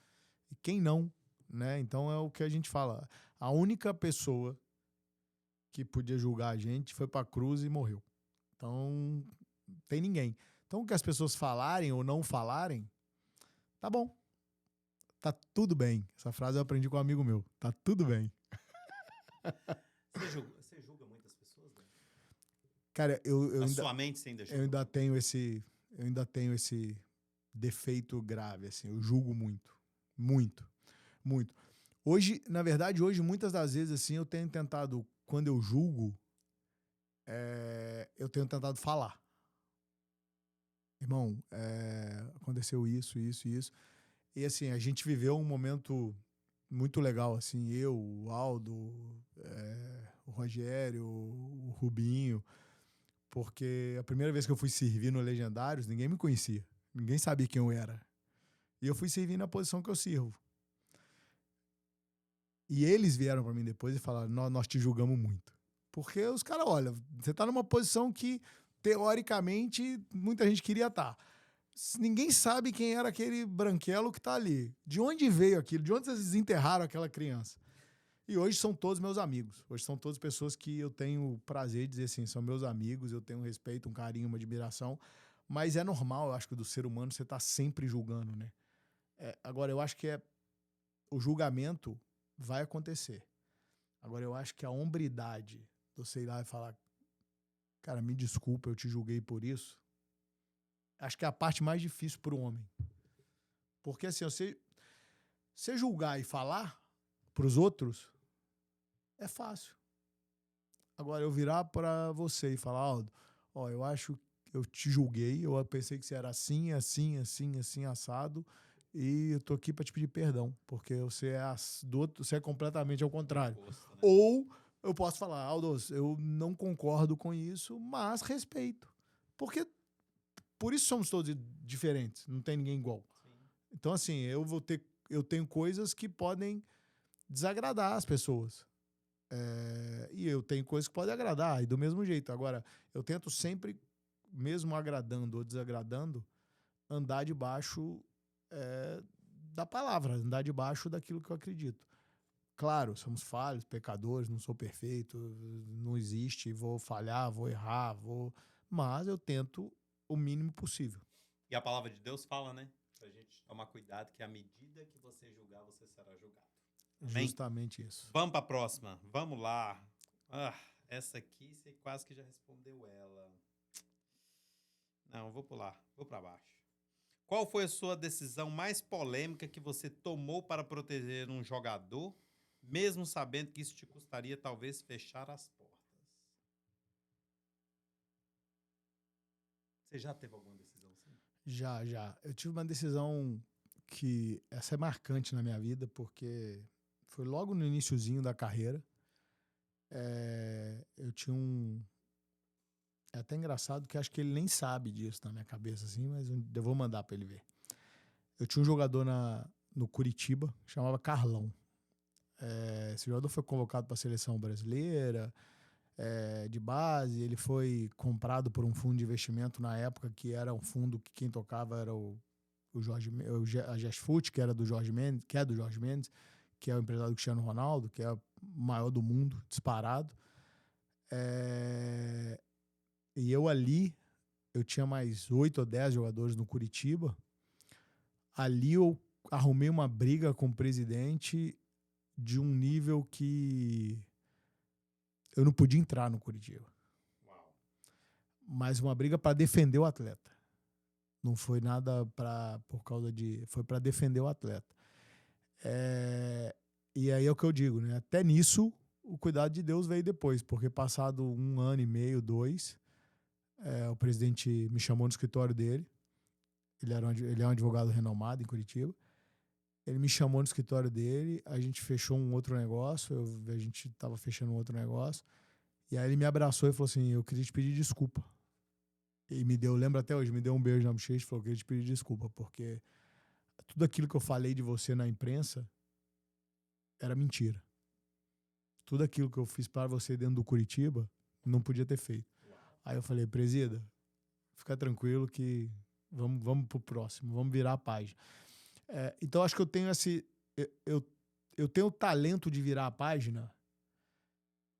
E quem não, né? Então é o que a gente fala. A única pessoa que podia julgar a gente foi pra cruz e morreu. Então, não tem ninguém. Então, o que as pessoas falarem ou não falarem, tá bom. Tá tudo bem. Essa frase eu aprendi com um amigo meu. Tá tudo bem. Cara, Na sua mente você ainda eu julga? ainda tenho esse defeito grave, assim. Eu julgo muito. Muito. Muito. Hoje, na verdade, muitas das vezes, assim, eu tenho tentado, quando eu julgo, eu tenho tentado falar. Irmão, aconteceu isso, isso, isso. E assim, a gente viveu um momento muito legal, assim, eu, o Aldo, o Rogério, o Rubinho, porque a primeira vez que eu fui servir no Legendários, ninguém me conhecia, ninguém sabia quem eu era. E eu fui servir na posição que eu sirvo. E eles vieram pra mim depois e falaram, nós te julgamos muito. Porque os caras, olha, você tá numa posição que, teoricamente, muita gente queria estar. Ninguém sabe quem era aquele branquelo que tá ali. De onde veio aquilo? De onde vocês desenterraram aquela criança? E hoje são todos meus amigos. Hoje são todas pessoas que eu tenho o prazer de dizer assim, são meus amigos, eu tenho um respeito, um carinho, uma admiração. Mas é normal, eu acho que do ser humano você tá sempre julgando, né? Agora, eu acho que o julgamento vai acontecer. Agora, eu acho que a hombridade de você ir lá e falar, cara, me desculpa, eu te julguei por isso, acho que é a parte mais difícil para o homem. Porque assim, você julgar e falar para os outros é fácil. Agora, eu virar para você e falar, Aldo, ó, eu acho que eu te julguei, eu pensei que você era assim, assim, assim, assim, assado, e eu tô aqui para te pedir perdão, porque você você é completamente ao contrário. Oposto, né? Ou eu posso falar, Aldo, eu não concordo com isso, mas respeito. Porque por isso somos todos diferentes, não tem ninguém igual. Sim. Então, assim, eu tenho coisas que podem desagradar as pessoas. E eu tenho coisas que podem agradar, e do mesmo jeito. Agora, eu tento sempre, mesmo agradando ou desagradando, andar debaixo da palavra, andar debaixo daquilo que eu acredito. Claro, somos falhos, pecadores, não sou perfeito, não existe, vou falhar, vou errar, mas eu tento o mínimo possível. E a palavra de Deus fala, né? Pra gente tomar cuidado que à medida que você julgar, você será julgado. Amém? Justamente isso. Vamos pra próxima. Vamos lá. Essa aqui você quase que já respondeu ela. Não, vou pular. Vou pra baixo. Qual foi a sua decisão mais polêmica que você tomou para proteger um jogador, mesmo sabendo que isso te custaria talvez fechar as portas? Você já teve alguma decisão assim? Já. Eu tive uma decisão que essa é marcante na minha vida, porque foi logo no iniciozinho da carreira. Eu tinha um... É até engraçado que acho que ele nem sabe disso na minha cabeça, assim, mas eu vou mandar pra ele ver. Eu tinha um jogador no Curitiba, chamava Carlão. Esse jogador foi convocado para a seleção brasileira, de base. Ele foi comprado por um fundo de investimento na época, que era um fundo que quem tocava era a Gesfoot, que era do Jorge Mendes, que é o empresário do Cristiano Ronaldo, que é o maior do mundo, disparado. E eu tinha mais 8 ou 10 jogadores no Curitiba. Ali eu arrumei uma briga com o presidente de um nível que eu não podia entrar no Curitiba. Uau. Mas uma briga para defender o atleta. Não foi nada foi para defender o atleta. E aí é o que eu digo, né? Até nisso, o cuidado de Deus veio depois, porque passado 1 ano e meio, 2, o presidente me chamou no escritório dele. Ele é um advogado renomado em Curitiba. Ele me chamou no escritório dele, a gente fechou um outro negócio, a gente tava fechando um outro negócio, e aí ele me abraçou e falou assim, eu queria te pedir desculpa. E lembro até hoje, me deu um beijo na bochecha e falou, eu queria te pedir desculpa, porque tudo aquilo que eu falei de você na imprensa era mentira. Tudo aquilo que eu fiz para você dentro do Curitiba, não podia ter feito. Aí eu falei, presida, fica tranquilo que vamos pro próximo, vamos virar a página. Então acho que eu tenho eu tenho o talento de virar a página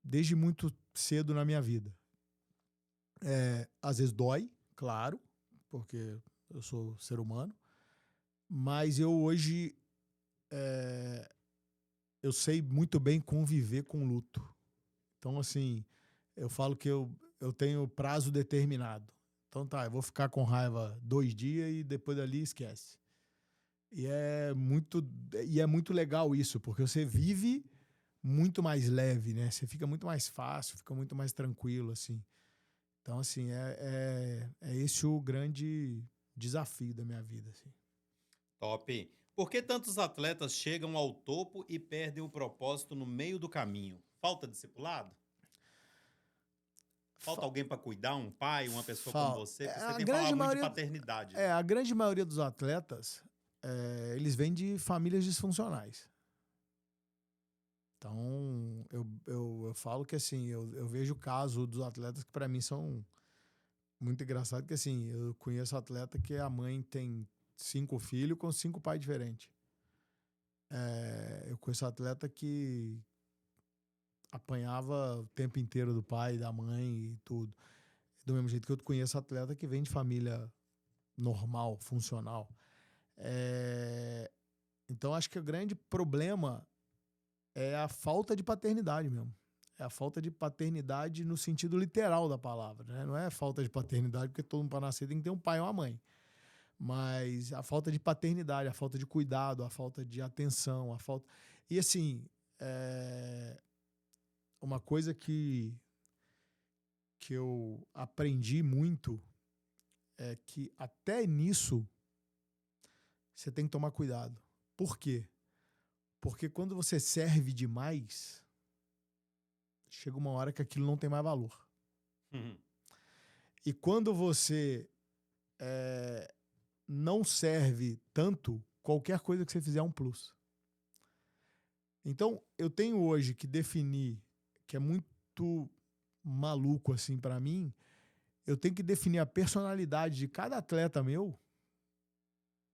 desde muito cedo na minha vida. Às vezes dói, claro, porque eu sou ser humano, mas eu hoje eu sei muito bem conviver com luto. Então, assim, eu falo que eu tenho prazo determinado. Então tá, eu vou ficar com raiva 2 dias e depois dali esquece. E é muito legal isso, porque você vive muito mais leve, né? Você fica muito mais fácil, fica muito mais tranquilo, assim. Então, assim, é esse o grande desafio da minha vida, assim. Top. Por que tantos atletas chegam ao topo e perdem o propósito no meio do caminho? Falta discipulado? Falta Fa- alguém para cuidar, um pai, uma pessoa como Fal- você? é, Porque você a tem grande falado muito de maioria, paternidade, né? a grande maioria dos atletas, eles vêm de famílias disfuncionais. Então, eu falo que, assim, eu vejo o caso dos atletas que, para mim, são muito engraçados, que, assim, eu conheço atleta que a mãe tem 5 filhos com 5 pais diferentes. Eu conheço atleta que apanhava o tempo inteiro do pai, da mãe e tudo. Do mesmo jeito que eu conheço atleta que vem de família normal, funcional. É, Então, acho que o grande problema é a falta de paternidade mesmo. É a falta de paternidade no sentido literal da palavra, né? Não é falta de paternidade, porque todo mundo para nascer tem que ter um pai ou uma mãe. Mas a falta de paternidade, a falta de cuidado, a falta de atenção, a falta. E assim, é... uma coisa que eu aprendi muito é que até nisso você tem que tomar cuidado. Por quê? Porque quando você serve demais, chega uma hora que aquilo não tem mais valor. Uhum. E quando você não serve tanto, qualquer coisa que você fizer é um plus. Então, eu tenho hoje que definir, que é muito maluco assim para mim, eu tenho que definir a personalidade de cada atleta meu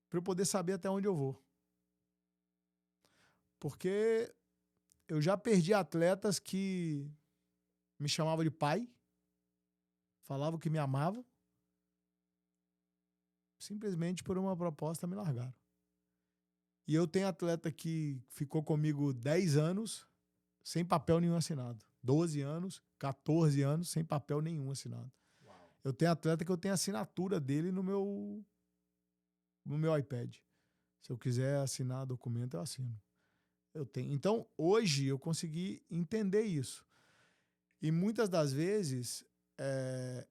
para eu poder saber até onde eu vou. Porque eu já perdi atletas que me chamavam de pai, falavam que me amavam, simplesmente por uma proposta me largaram. E eu tenho atleta que ficou comigo 10 anos sem papel nenhum assinado. 12 anos, 14 anos sem papel nenhum assinado. Uau. Eu tenho atleta que eu tenho a assinatura dele no meu iPad. Se eu quiser assinar documento, eu assino. Eu tenho. Então, hoje eu consegui entender isso. E muitas das vezes é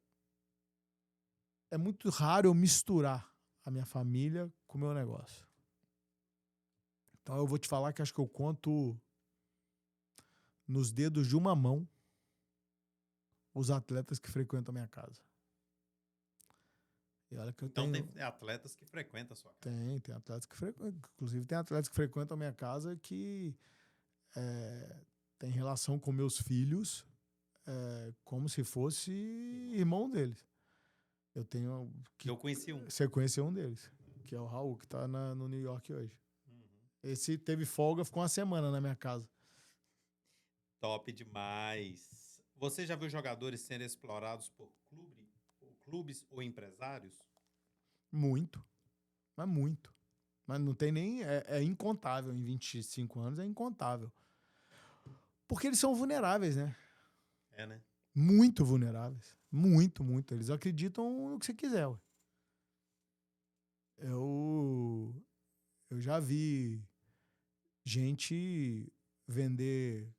muito raro eu misturar a minha família com o meu negócio. Então eu vou te falar que acho que eu conto nos dedos de uma mão os atletas que frequentam a minha casa. E olha que eu Então tenho. tem atletas que frequentam a sua casa. Tem atletas que frequentam. Inclusive, tem atletas que frequentam a minha casa que tem relação com meus filhos como se fosse irmão deles. Eu tenho. Eu conheci um. Você conheceu um deles, que é o Raul, que tá no New York hoje. Uhum. Esse teve folga, ficou uma semana na minha casa. Top demais. Você já viu jogadores serem explorados por clubes ou empresários? Muito. Mas muito. Mas não tem nem. É incontável. Em 25 anos é incontável. Porque eles são vulneráveis, né? É, né? Muito vulneráveis. Muito, muito. Eles acreditam no que você quiser. Ué. Eu já vi gente vender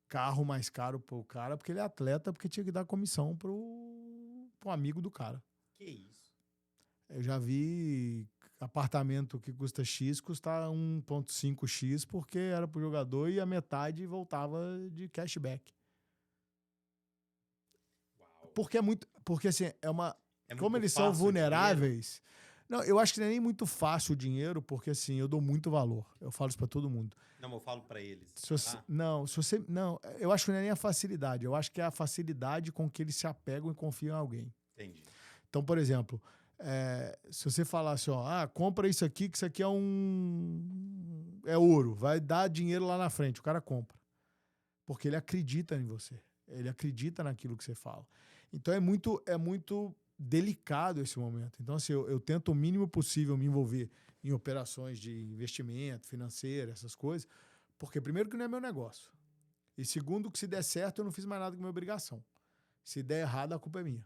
carro mais caro pro cara porque ele é atleta, porque tinha que dar comissão pro amigo do cara. Que isso? Eu já vi apartamento que custa X custar 1,5x porque era pro jogador e a metade voltava de cashback. Uau. Porque assim, É como muito eles são fácil o dinheiro? vulneráveis. Não, eu acho que não é nem muito fácil o dinheiro, porque assim, eu dou muito valor. Eu falo isso pra todo mundo. Não, eu falo pra eles. Não, eu acho que não é nem a facilidade. Eu acho que é a facilidade com que eles se apegam e confiam em alguém. Entendi. Então, por exemplo, se você falar assim, ó, compra isso aqui, que isso aqui é ouro, vai dar dinheiro lá na frente, o cara compra. Porque ele acredita em você. Ele acredita naquilo que você fala. Então é muito delicado esse momento. Então, assim, eu tento o mínimo possível me envolver em operações de investimento, financeiro, essas coisas, porque primeiro que não é meu negócio. E segundo, que se der certo, eu não fiz mais nada com minha obrigação. Se der errado, a culpa é minha.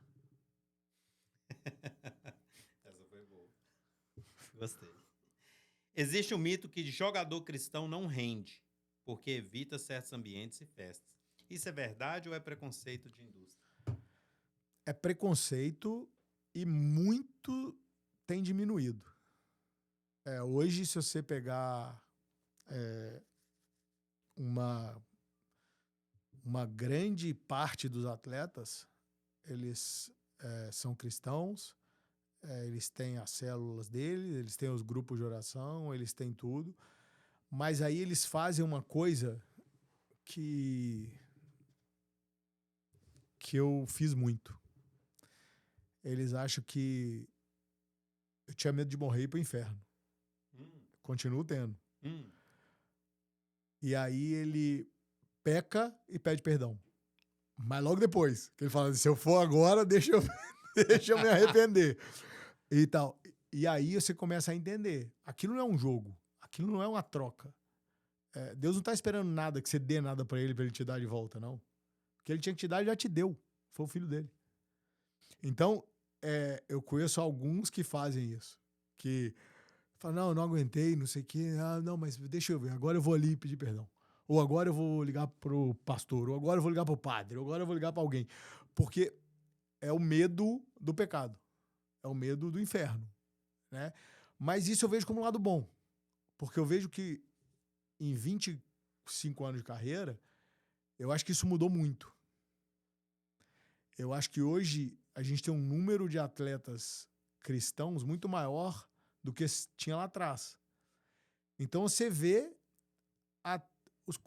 Essa foi boa. Gostei. Existe um mito que jogador cristão não rende, porque evita certos ambientes e festas. Isso é verdade ou é preconceito de indústria? É preconceito e muito tem diminuído. Hoje, se você pegar uma grande parte dos atletas, eles são cristãos, eles têm as células deles, eles têm os grupos de oração, eles têm tudo, mas aí eles fazem uma coisa que eu fiz muito. Eles acham que eu tinha medo de morrer e ir pro inferno. Continuo tendo. E aí ele peca e pede perdão. Mas logo depois, que ele fala, se eu for agora, deixa eu me arrepender. E tal. E aí você começa a entender. Aquilo não é um jogo. Aquilo não é uma troca. Deus não tá esperando nada, que você dê nada pra ele te dar de volta, não. O que ele tinha que te dar, ele já te deu. Foi o filho dele. Então, eu conheço alguns que fazem isso. Que falam, não aguentei, não sei o quê. Ah, não, mas deixa eu ver. Agora eu vou ali pedir perdão. Ou agora eu vou ligar pro pastor. Ou agora eu vou ligar pro padre. Ou agora eu vou ligar pra alguém. Porque é o medo do pecado. É o medo do inferno, né? Mas isso eu vejo como um lado bom. Porque eu vejo que em 25 anos de carreira, eu acho que isso mudou muito. Eu acho que hoje a gente tem um número de atletas cristãos muito maior do que tinha lá atrás. Então você vê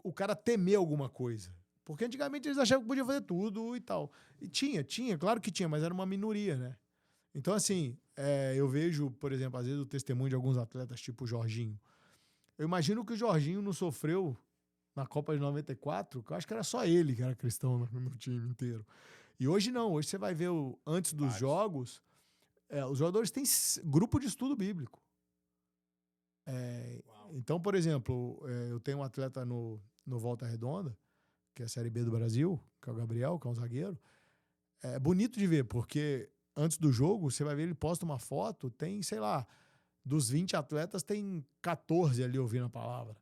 o cara temer alguma coisa. Porque antigamente eles achavam que podia fazer tudo e tal. E tinha, claro que tinha, mas era uma minoria, né? Então, assim, eu vejo, por exemplo, às vezes o testemunho de alguns atletas, tipo o Jorginho. Eu imagino que o Jorginho não sofreu na Copa de 94, que eu acho que era só ele que era cristão no time inteiro. E hoje não, hoje você vai ver antes dos jogos, os jogadores têm grupo de estudo bíblico. Então, por exemplo, eu tenho um atleta no Volta Redonda, que é a Série B do Brasil, que é o Gabriel, que é um zagueiro. É bonito de ver, porque antes do jogo, você vai ver, ele posta uma foto, tem, sei lá, dos 20 atletas, tem 14 ali ouvindo a palavra.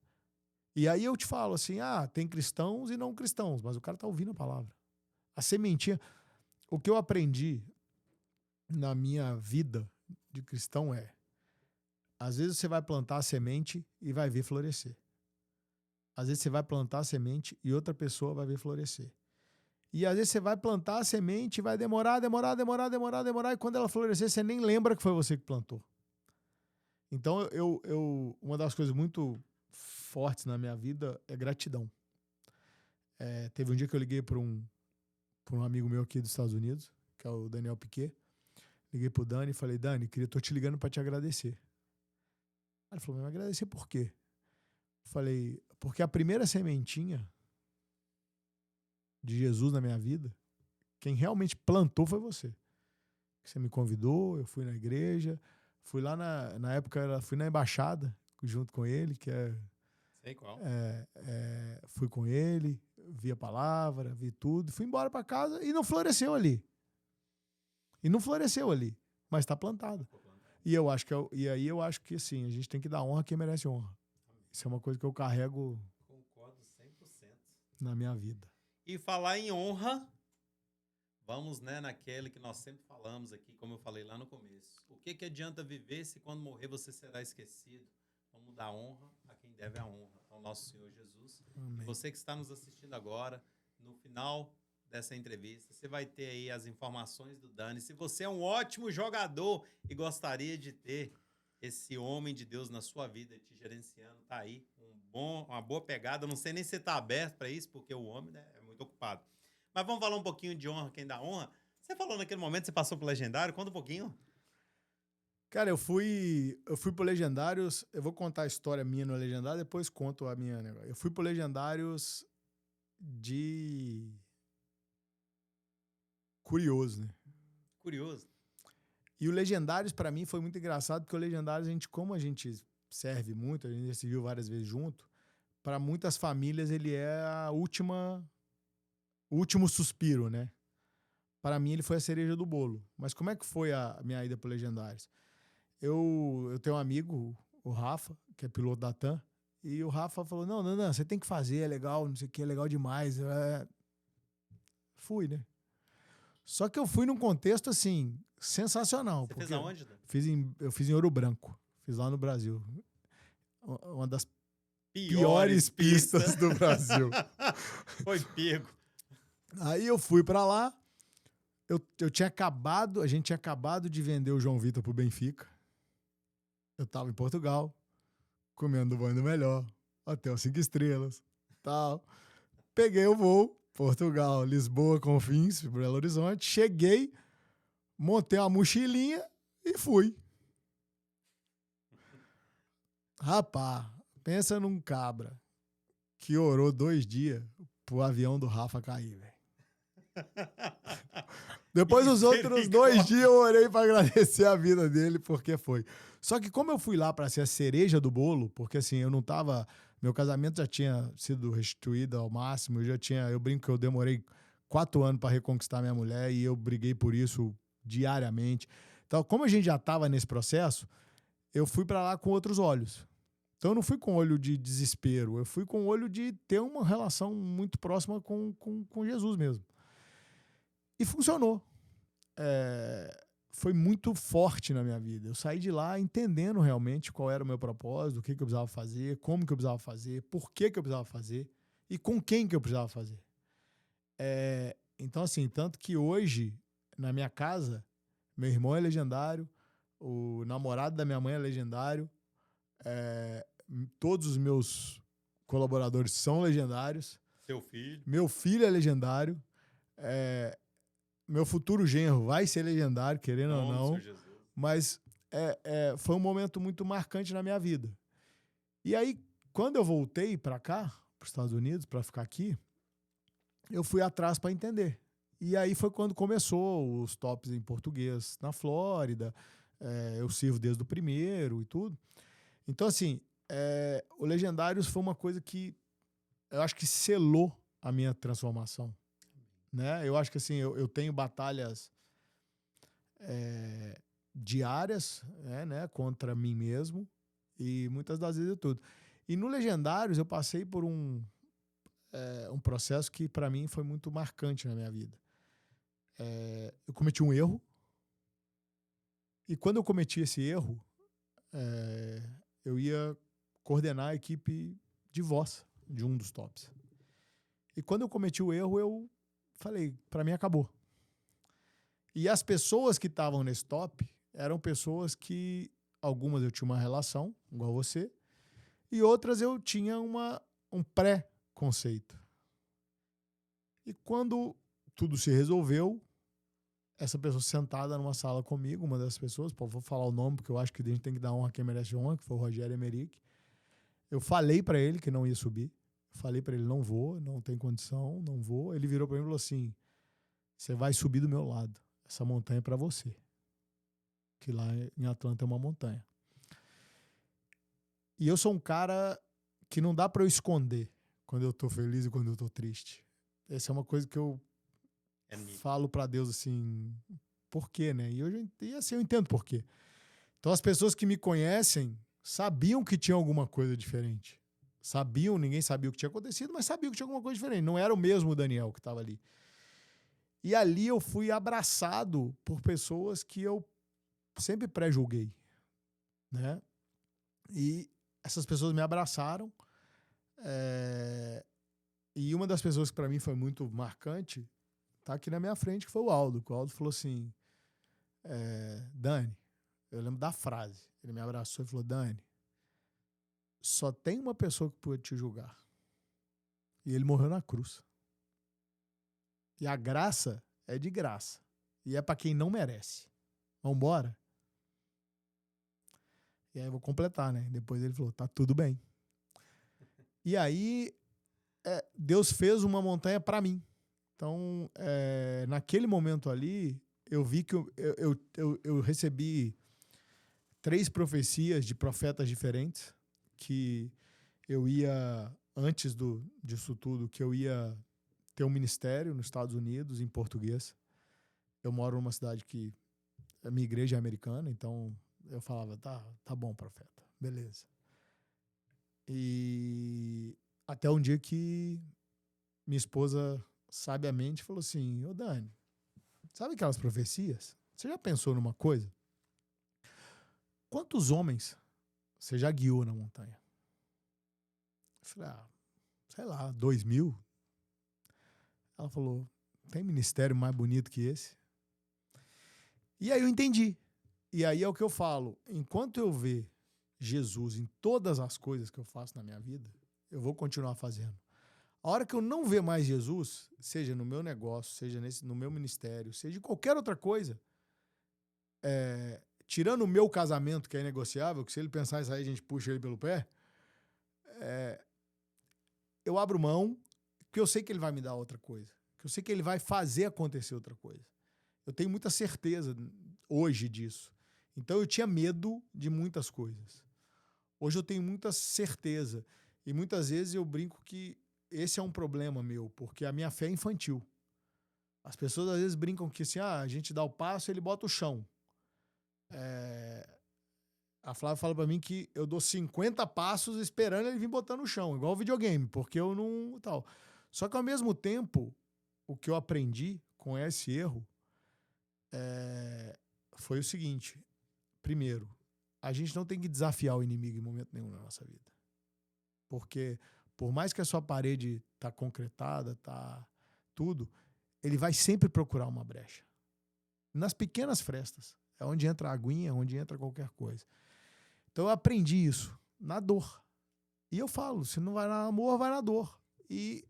E aí eu te falo assim, tem cristãos e não cristãos, mas o cara tá ouvindo a palavra. A sementinha... O que eu aprendi na minha vida de cristão às vezes você vai plantar a semente e vai ver florescer. Às vezes você vai plantar a semente e outra pessoa vai ver florescer. E às vezes você vai plantar a semente e vai demorar, e quando ela florescer, você nem lembra que foi você que plantou. Então, uma das coisas muito fortes na minha vida é gratidão. Teve um dia que eu liguei para um amigo meu aqui dos Estados Unidos, que é o Daniel Piquet. Liguei pro Dani e falei, Dani, tô te ligando para te agradecer. Ele falou, mas agradecer por quê? Eu falei, porque a primeira sementinha de Jesus na minha vida, quem realmente plantou foi você. Você me convidou, eu fui na igreja, fui lá na época, fui na embaixada junto com ele, que sei qual. Fui com ele, vi a palavra, vi tudo, fui embora para casa e não floresceu ali. Mas tá plantado. E aí eu acho que assim, a gente tem que dar honra a quem merece honra. Isso é uma coisa que eu carrego. Concordo 100%. Na minha vida. E falar em honra, vamos, né, naquele que nós sempre falamos aqui, como eu falei lá no começo. O que adianta viver se quando morrer você será esquecido? Vamos dar honra a quem deve a honra, ao nosso Senhor Jesus. Amém. E você que está nos assistindo agora, no final dessa entrevista, você vai ter aí as informações do Dani. Se você é um ótimo jogador e gostaria de ter esse homem de Deus na sua vida, te gerenciando, tá aí, uma boa pegada. Eu não sei nem se você tá aberto para isso, porque o homem, né, é muito ocupado. Mas vamos falar um pouquinho de honra, quem dá honra. Você falou naquele momento, você passou pro Legendário, conta um pouquinho. Cara, eu fui pro Legendários, eu vou contar a história minha no Legendário, depois conto a minha negócio. Eu fui pro Legendários de curioso, né? Curioso. E o Legendários, pra mim, foi muito engraçado, porque o Legendários, como a gente serve muito, a gente já se viu várias vezes junto, para muitas famílias ele é o último suspiro, né? para mim ele foi a cereja do bolo. Mas como é que foi a minha ida pro Legendários? Eu tenho um amigo, o Rafa, que é piloto da TAM, e o Rafa falou, não, você tem que fazer, é legal, não sei o que, é legal demais. Fui, né? Só que eu fui num contexto, assim, sensacional. Você fez aonde, Dan? Eu fiz em Ouro Branco, fiz lá no Brasil. Uma das Piores pistas do Brasil. Foi pego. Aí eu fui pra lá, a gente tinha acabado de vender o João Vitor pro Benfica. Eu tava em Portugal, comendo do bom e do melhor, hotel 5 estrelas, tal. Peguei o voo, Portugal, Lisboa, Confins, Belo Horizonte. Cheguei, montei uma mochilinha e fui. Rapaz, pensa num cabra que orou 2 dias pro avião do Rafa cair, velho. Depois os outros 2 dias eu orei pra agradecer a vida dele, porque foi. Só que como eu fui lá pra ser a cereja do bolo, porque assim, eu não tava... Meu casamento já tinha sido restituído ao máximo, eu brinco que eu demorei 4 anos pra reconquistar minha mulher e eu briguei por isso diariamente. Então, como a gente já tava nesse processo, eu fui pra lá com outros olhos. Então eu não fui com olho de desespero, eu fui com olho de ter uma relação muito próxima com Jesus mesmo. E funcionou. Foi muito forte na minha vida. Eu saí de lá entendendo realmente qual era o meu propósito, o que eu precisava fazer, como que eu precisava fazer, por que eu precisava fazer e com quem que eu precisava fazer. Então, assim, tanto que hoje, na minha casa, meu irmão é legendário, o namorado da minha mãe é legendário, todos os meus colaboradores são legendários. Seu filho. Meu filho é legendário. Meu futuro genro vai ser legendário, querendo ou não. Mas foi um momento muito marcante na minha vida. E aí, quando eu voltei para cá, para os Estados Unidos, para ficar aqui, eu fui atrás para entender. E aí foi quando começou os tops em português na Flórida. Eu sirvo desde o primeiro e tudo. Então, assim, o Legendários foi uma coisa que eu acho que selou a minha transformação. Né? Eu acho que assim, eu tenho batalhas diárias, né, contra mim mesmo, e muitas das vezes tudo. E no Legendários eu passei por um processo que para mim foi muito marcante na minha vida. Eu cometi um erro, e quando eu cometi esse erro, eu ia coordenar a equipe de voz de um dos tops. E quando eu cometi o erro, eu falei, para mim acabou. E as pessoas que estavam nesse top eram pessoas que, algumas eu tinha uma relação, igual você, e outras eu tinha um pré-conceito. E quando tudo se resolveu, essa pessoa sentada numa sala comigo, uma das pessoas, vou falar o nome porque eu acho que a gente tem que dar honra a quem merece honra, que foi o Rogério Emerick. Eu falei para ele que não ia subir. Falei para ele, não vou, não tem condição, não vou. Ele virou para mim e falou assim, você vai subir do meu lado. Essa montanha é para você. Que lá em Atlanta é uma montanha. E eu sou um cara que não dá para eu esconder quando eu tô feliz e quando eu tô triste. Essa é uma coisa que eu falo para Deus assim, por quê, né? E assim eu entendo por quê. Então as pessoas que me conhecem sabiam que tinha alguma coisa diferente. Sabiam, ninguém sabia o que tinha acontecido, mas sabiam que tinha alguma coisa diferente. Não era o mesmo Daniel que estava ali. E ali eu fui abraçado por pessoas que eu sempre pré-julguei, né? E essas pessoas me abraçaram. E uma das pessoas que para mim foi muito marcante tá aqui na minha frente, que foi o Aldo. O Aldo falou assim, Dani, eu lembro da frase. Ele me abraçou e falou, Dani, só tem uma pessoa que pode te julgar. E ele morreu na cruz. E a graça é de graça. E é para quem não merece. Vambora? E aí eu vou completar, né? Depois ele falou, tá tudo bem. E aí, Deus fez uma montanha para mim. Então, naquele momento ali, eu vi que eu recebi 3 profecias de profetas diferentes, que eu ia, antes disso tudo, que eu ia ter um ministério nos Estados Unidos, em português. eu moro numa cidade que a minha igreja é americana, então eu falava, tá bom, profeta, beleza. E até um dia que minha esposa sabiamente falou assim, ô Dani, sabe aquelas profecias? Você já pensou numa coisa? Quantos homens você já guiou na montanha? Eu falei, sei lá, 2.000? Ela falou, tem ministério mais bonito que esse? E aí eu entendi. E aí é o que eu falo, enquanto eu ver Jesus em todas as coisas que eu faço na minha vida, eu vou continuar fazendo. A hora que eu não ver mais Jesus, seja no meu negócio, seja no meu ministério, seja em qualquer outra coisa, tirando o meu casamento, que é inegociável, que se ele pensar isso aí, a gente puxa ele pelo pé, eu abro mão, que eu sei que ele vai me dar outra coisa, que eu sei que ele vai fazer acontecer outra coisa. Eu tenho muita certeza hoje disso. Então eu tinha medo de muitas coisas. Hoje eu tenho muita certeza. E muitas vezes eu brinco que esse é um problema meu, porque a minha fé é infantil. As pessoas às vezes brincam que assim, a gente dá o passo e ele bota o chão. A Flávia fala pra mim que eu dou 50 passos esperando ele vir botando no chão, igual o videogame, porque eu não... tal. Só que ao mesmo tempo, o que eu aprendi com esse erro foi o seguinte. Primeiro, a gente não tem que desafiar o inimigo em momento nenhum na nossa vida. Porque por mais que a sua parede tá concretada, tá tudo, ele vai sempre procurar uma brecha. Nas pequenas frestas. É onde entra a aguinha, é onde entra qualquer coisa. Então eu aprendi isso na dor. E eu falo, se não vai no amor, vai na dor. E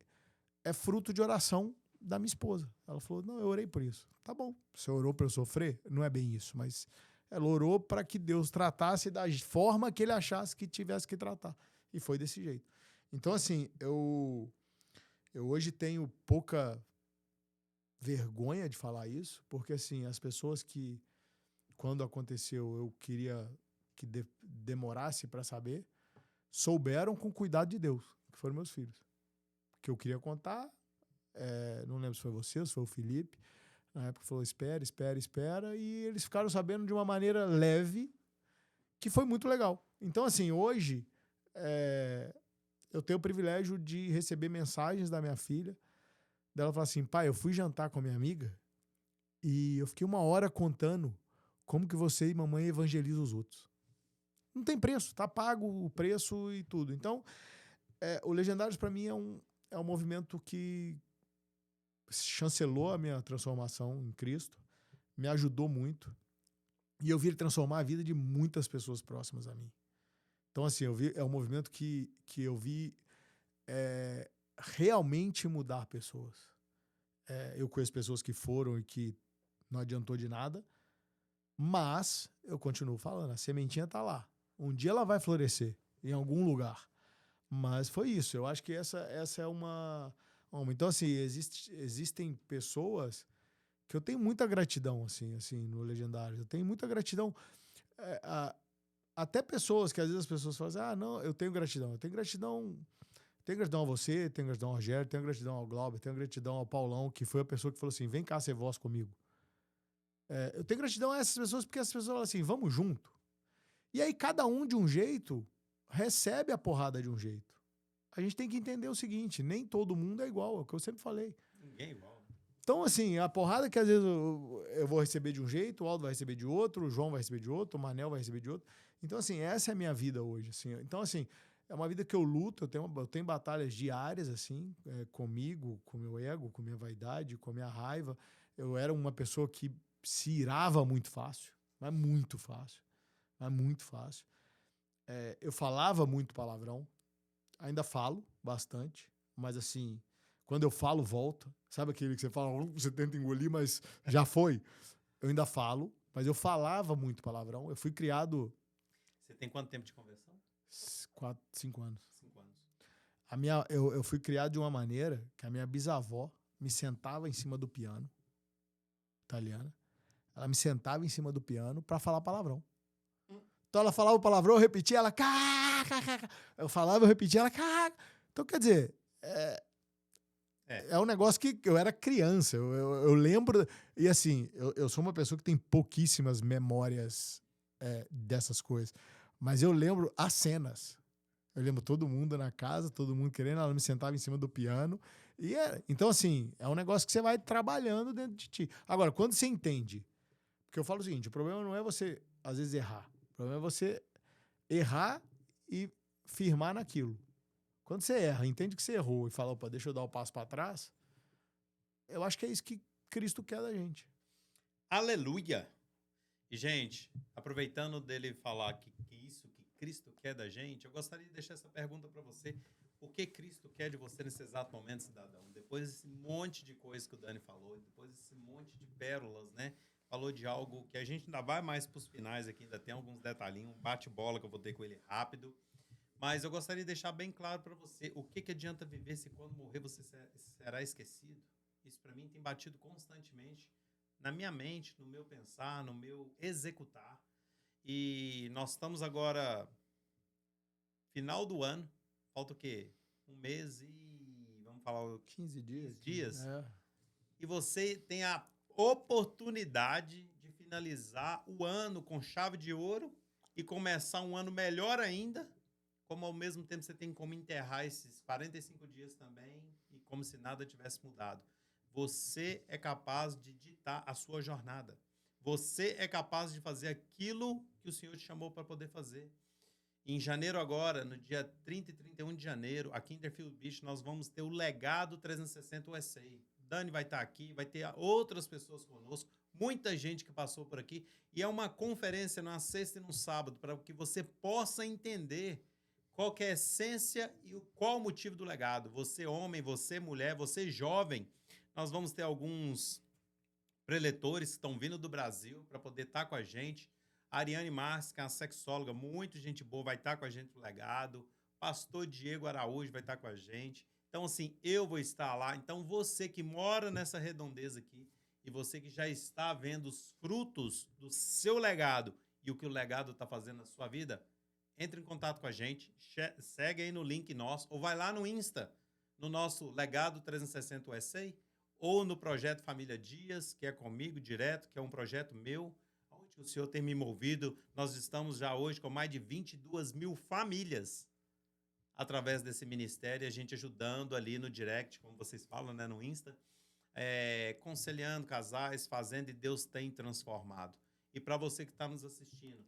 é fruto de oração da minha esposa. Ela falou, não, eu orei por isso. Tá bom, você orou para eu sofrer? Não é bem isso, mas ela orou para que Deus tratasse da forma que ele achasse que tivesse que tratar. E foi desse jeito. Então, assim, eu hoje tenho pouca vergonha de falar isso, porque, assim, as pessoas que, quando aconteceu, eu queria que demorasse para saber, souberam com cuidado de Deus, que foram meus filhos. Que eu queria contar, não lembro se foi você ou se foi o Felipe, na época falou, espera, e eles ficaram sabendo de uma maneira leve, que foi muito legal. Então, assim, hoje, eu tenho o privilégio de receber mensagens da minha filha, dela falar assim, pai, eu fui jantar com a minha amiga e eu fiquei 1 hora contando como que você e mamãe evangelizam os outros. Não tem preço, tá pago o preço e tudo. Então, o Legendários para mim é um movimento que chancelou a minha transformação em Cristo, me ajudou muito e eu vi ele transformar a vida de muitas pessoas próximas a mim. Então, assim, é um movimento que eu vi realmente mudar pessoas. Eu conheço pessoas que foram e que não adiantou de nada, mas eu continuo falando, a sementinha tá lá. Um dia ela vai florescer em algum lugar. Mas foi isso. Eu acho que essa é uma... Então, assim, existem pessoas que eu tenho muita gratidão, assim no Legendários. Eu tenho muita gratidão. Até pessoas que às vezes as pessoas falam assim, não, eu tenho gratidão. Eu tenho gratidão a você, tenho gratidão ao Rogério, tenho gratidão ao Glauber, tenho gratidão ao Paulão, que foi a pessoa que falou assim, vem cá ser voz comigo. Eu tenho gratidão a essas pessoas porque as pessoas falam assim, vamos junto. E aí cada um de um jeito recebe a porrada de um jeito. A gente tem que entender o seguinte, nem todo mundo é igual, é o que eu sempre falei. Ninguém é igual. Então, assim, a porrada que às vezes eu vou receber de um jeito, o Aldo vai receber de outro, o João vai receber de outro, o Manel vai receber de outro. Então, assim, essa é a minha vida hoje. Assim. Então, assim, é uma vida que eu luto, eu tenho batalhas diárias, assim, comigo, com o meu ego, com a minha vaidade, com a minha raiva. Eu era uma pessoa que se irava muito fácil, mas muito fácil. Mas muito fácil. Eu falava muito palavrão, ainda falo bastante, mas assim, quando eu falo, volta. Sabe aquele que você fala, você tenta engolir, mas já foi? Eu ainda falo, mas eu falava muito palavrão. Eu fui criado... Você tem quanto tempo de conversão? 5 anos. 5 anos. Eu fui criado de uma maneira que a minha bisavó me sentava em cima do piano, italiana. Ela me sentava em cima do piano pra falar palavrão. Então ela falava o palavrão, eu repetia, ela... Eu falava, eu repetia, ela... Então, quer dizer, É um negócio que eu era criança, eu lembro... E assim, eu sou uma pessoa que tem pouquíssimas memórias dessas coisas, mas eu lembro as cenas. Eu lembro todo mundo na casa, todo mundo querendo, ela me sentava em cima do piano. Então, assim, é um negócio que você vai trabalhando dentro de ti. Agora, quando você entende... Porque eu falo o seguinte, o problema não é você, às vezes, errar. O problema é você errar e firmar naquilo. Quando você erra, entende que você errou e fala, opa, deixa eu dar o passo para trás, eu acho que é isso que Cristo quer da gente. Aleluia! E, gente, aproveitando dele falar que isso que Cristo quer da gente, eu gostaria de deixar essa pergunta para você. O que Cristo quer de você nesse exato momento, cidadão? Depois desse monte de coisa que o Dani falou, depois desse monte de pérolas, né? Falou de algo que a gente ainda vai mais para os finais aqui, ainda tem alguns detalhinhos, um bate-bola que eu vou ter com ele rápido. Mas eu gostaria de deixar bem claro para você o que adianta viver se quando morrer você será esquecido. Isso para mim tem batido constantemente na minha mente, no meu pensar, no meu executar. E nós estamos agora final do ano, falta o quê? Um mês e vamos falar 15 dias. 15 dias. É. E você tem a oportunidade de finalizar o ano com chave de ouro e começar um ano melhor ainda, como ao mesmo tempo você tem como enterrar esses 45 dias também e como se nada tivesse mudado. Você é capaz de ditar a sua jornada. Você é capaz de fazer aquilo que o Senhor te chamou para poder fazer. Em janeiro agora, no dia 30 e 31 de janeiro, aqui em Deerfield Beach, nós vamos ter o Legado 360 USA. Dani vai estar aqui, vai ter outras pessoas conosco, muita gente que passou por aqui. E é uma conferência numa sexta e num sábado, para que você possa entender qual que é a essência e qual o motivo do legado. Você homem, você mulher, você jovem. Nós vamos ter alguns preletores que estão vindo do Brasil para poder estar com a gente. A Ariane Marques, que é uma sexóloga, muito gente boa, vai estar com a gente no legado. Pastor Diego Araújo vai estar com a gente. Então, assim, eu vou estar lá. Então, você que mora nessa redondeza aqui e você que já está vendo os frutos do seu legado e o que o legado está fazendo na sua vida, entre em contato com a gente, segue aí no link nosso, ou vai lá no Insta, no nosso Legado 360 USA, ou no Projeto Família Dias, que é comigo direto, que é um projeto meu, onde o Senhor tem me movido. Nós estamos já hoje com mais de 22 mil famílias através desse ministério, a gente ajudando ali no direct, como vocês falam, né, no Insta, conciliando casais, fazendo, e Deus tem transformado. E para você que está nos assistindo,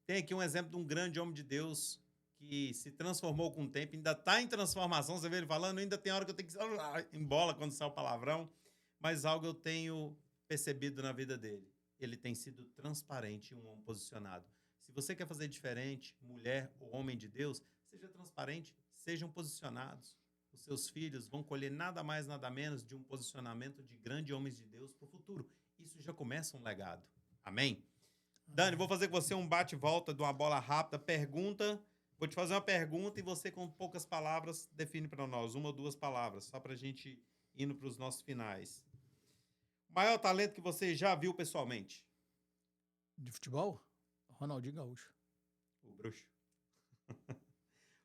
tem aqui um exemplo de um grande homem de Deus que se transformou com o tempo, ainda está em transformação, você vê ele falando, ainda tem hora que eu tenho que embola quando sai o palavrão, mas algo eu tenho percebido na vida dele. Ele tem sido transparente e um homem posicionado. Se você quer fazer diferente, mulher ou homem de Deus, seja transparente, sejam posicionados. Os seus filhos vão colher nada mais, nada menos de um posicionamento de grandes homens de Deus para o futuro. Isso já começa um legado. Amém? Dani, vou fazer com você um bate-volta de uma bola rápida. Pergunta. Vou te fazer uma pergunta e você, com poucas palavras, define para nós. Uma ou duas palavras, só para a gente indo para os nossos finais. O maior talento que você já viu pessoalmente? De futebol? Ronaldinho Gaúcho. O bruxo.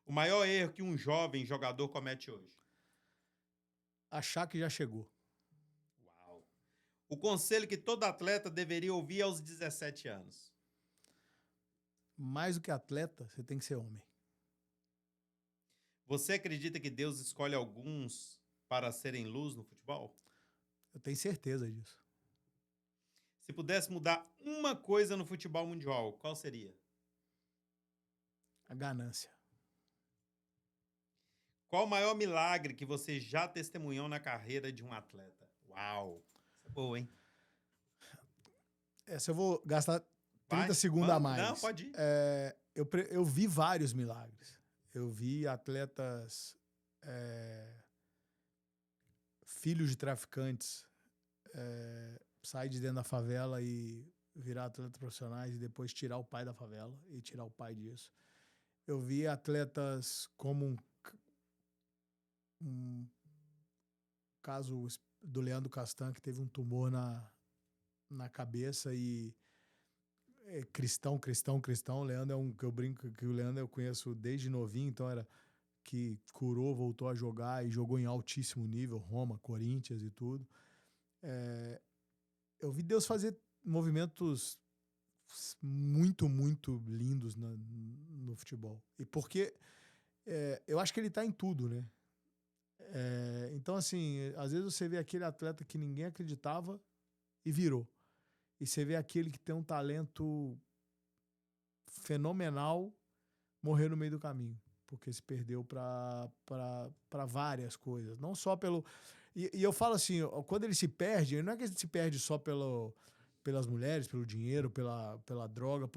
O maior erro que um jovem jogador comete hoje? Achar que já chegou. Uau. O conselho que todo atleta deveria ouvir aos 17 anos? Mais do que atleta, você tem que ser homem. Você acredita que Deus escolhe alguns para serem luz no futebol? Eu tenho certeza disso. Se pudesse mudar uma coisa no futebol mundial, qual seria? A ganância. Qual o maior milagre que você já testemunhou na carreira de um atleta? Uau! Isso é boa, hein? Essa eu vou gastar 30 segundos a mais. Não, pode ir. Eu vi vários milagres. Eu vi atletas, filhos de traficantes, sair de dentro da favela e virar atletas profissionais e depois tirar o pai da favela e tirar o pai disso. Eu vi atletas como um caso do Leandro Castan, que teve um tumor na cabeça e cristão. O Leandro é um que eu brinco que o Leandro eu conheço desde novinho, então era que curou, voltou a jogar e jogou em altíssimo nível, Roma, Corinthians e tudo. Eu vi Deus fazer movimentos muito, muito lindos no futebol. E porque eu acho que ele tá em tudo, né? Então, assim, às vezes você vê aquele atleta que ninguém acreditava e virou. E você vê aquele que tem um talento fenomenal morrer no meio do caminho, porque se perdeu para várias coisas. Não só pelo... E eu falo assim, quando ele se perde, não é que ele se perde só pelas mulheres, pelo dinheiro, pela droga.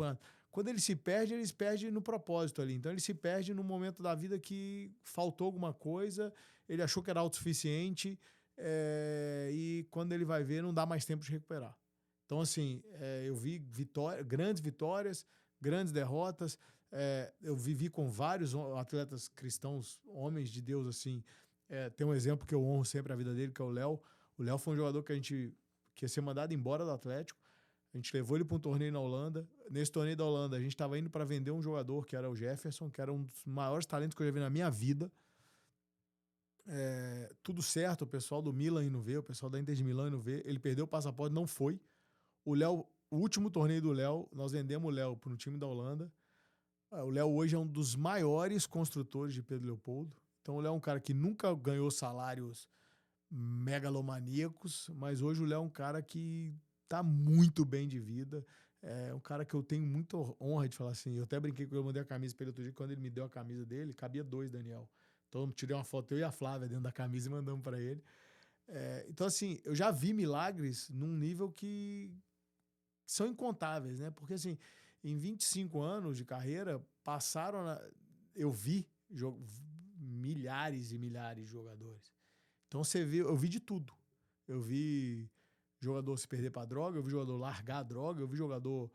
Quando ele se perde no propósito ali. Então ele se perde num momento da vida que faltou alguma coisa, ele achou que era autossuficiente, e quando ele vai ver, não dá mais tempo de recuperar. Então, assim, eu vi grandes vitórias, grandes derrotas. Eu vivi com vários atletas cristãos, homens de Deus, assim. Tem um exemplo que eu honro sempre a vida dele, que é o Léo. O Léo foi um jogador que ia ser mandado embora do Atlético. A gente levou ele para um torneio na Holanda. Nesse torneio da Holanda, a gente estava indo para vender um jogador, que era o Jefferson, que era um dos maiores talentos que eu já vi na minha vida. Tudo certo, o pessoal do Milan indo ver, o pessoal da Inter de Milão indo ver. Ele perdeu o passaporte, não foi. O último torneio do Léo, nós vendemos o Léo para um time da Holanda. O Léo hoje é um dos maiores construtores de Pedro Leopoldo. Então o Léo é um cara que nunca ganhou salários megalomaníacos, mas hoje o Léo é um cara que tá muito bem de vida. É um cara que eu tenho muita honra de falar assim. Eu até brinquei que eu mandei a camisa para ele outro dia. Quando ele me deu a camisa dele, cabia 2, Daniel. Então eu tirei uma foto, eu e a Flávia, dentro da camisa e mandamos para ele. Então, assim, eu já vi milagres num nível que são incontáveis, né? Porque, assim, em 25 anos de carreira, eu vi milhares e milhares de jogadores. Então, eu vi de tudo. Eu vi jogador se perder pra droga, eu vi jogador largar a droga, eu vi jogador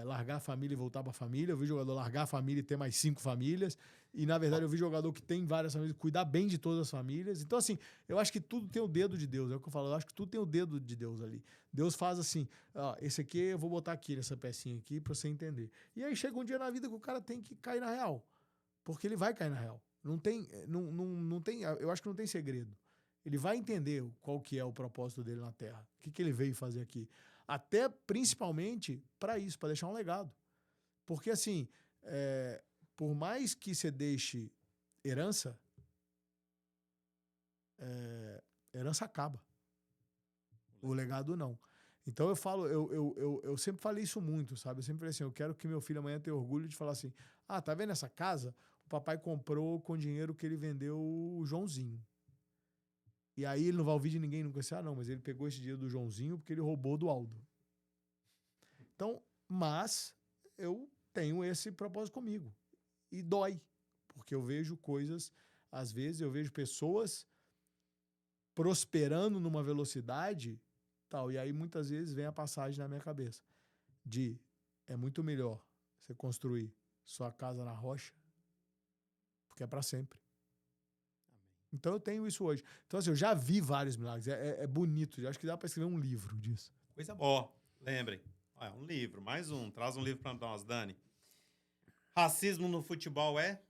largar a família e voltar pra família, eu vi jogador largar a família e ter mais 5 famílias, e na verdade eu vi jogador que tem várias famílias, cuidar bem de todas as famílias. Então, assim, eu acho que tudo tem o dedo de Deus, é o que eu falo, eu acho que tudo tem o dedo de Deus ali. Deus faz assim, ó, esse aqui eu vou botar aqui, nessa pecinha aqui, pra você entender. E aí chega um dia na vida que o cara tem que cair na real, porque ele vai cair na real. Não tem, eu acho que não tem segredo. Ele vai entender qual que é o propósito dele na Terra, o que ele veio fazer aqui. Até, principalmente, para isso, para deixar um legado. Porque, assim, por mais que você deixe herança, herança acaba. O legado não. Então eu falo, eu sempre falei isso muito, sabe? Eu sempre falei assim, eu quero que meu filho amanhã tenha orgulho de falar assim, tá vendo essa casa? O papai comprou com dinheiro que ele vendeu o Joãozinho. E aí ele não vai ouvir de ninguém nunca assim, não, mas ele pegou esse dinheiro do Joãozinho porque ele roubou do Aldo. Então, mas eu tenho esse propósito comigo. E dói, porque eu vejo coisas, às vezes eu vejo pessoas prosperando numa velocidade tal, e aí muitas vezes vem a passagem na minha cabeça de é muito melhor você construir sua casa na rocha, porque é para sempre. Então eu tenho isso hoje. Então, assim, eu já vi vários milagres. É bonito. Eu acho que dá para escrever um livro disso. Coisa boa. Lembrem. Um livro. Mais um. Traz um livro para nós, Dani. Racismo no futebol é?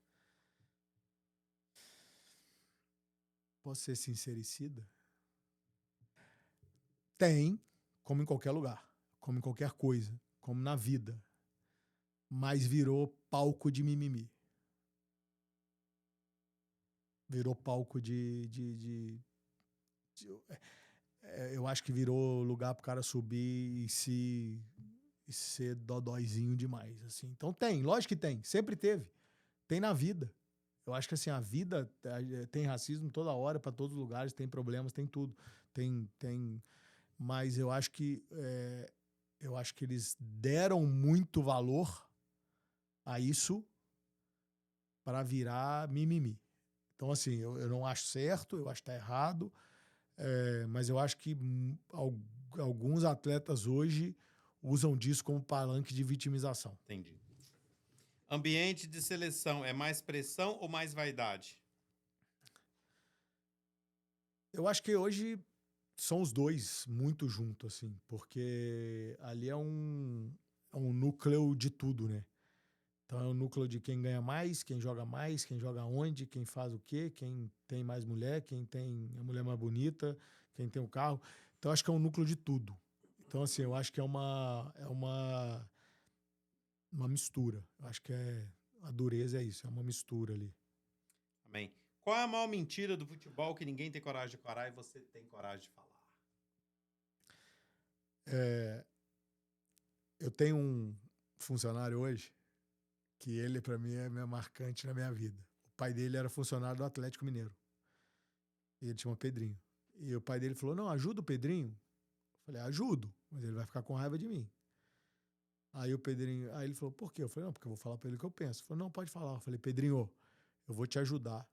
Posso ser sincericida? Tem, como em qualquer lugar. Como em qualquer coisa. Como na vida. Mas virou palco de mimimi. Virou palco eu acho que virou lugar pro cara subir e ser dodóizinho demais, assim. Então tem, lógico que tem, sempre teve. Tem na vida. Eu acho que assim, a vida tem racismo toda hora, para todos os lugares, tem problemas, tem tudo. Mas eu acho que eles deram muito valor a isso para virar mimimi. Então, assim, eu não acho certo, eu acho que tá errado, mas eu acho que alguns atletas hoje usam disso como palanque de vitimização. Entendi. Ambiente de seleção é mais pressão ou mais vaidade? Eu acho que hoje são os dois muito juntos, assim, porque ali é um núcleo de tudo, né? Então é o núcleo de quem ganha mais, quem joga onde, quem faz o quê, quem tem mais mulher, quem tem a mulher mais bonita, quem tem o carro. Então acho que é um núcleo de tudo. Então assim, eu acho que é uma mistura. Eu acho que a dureza é isso, é uma mistura ali. Amém. Qual é a maior mentira do futebol que ninguém tem coragem de falar e você tem coragem de falar? Eu tenho um funcionário hoje que ele, para mim, é marcante na minha vida. O pai dele era funcionário do Atlético Mineiro. E ele chama Pedrinho. E o pai dele falou, não, ajuda o Pedrinho. Eu falei, ajudo, mas ele vai ficar com raiva de mim. Aí ele falou, por quê? Eu falei, não, porque eu vou falar para ele o que eu penso. Ele falou, não, pode falar. Eu falei, Pedrinho, eu vou te ajudar.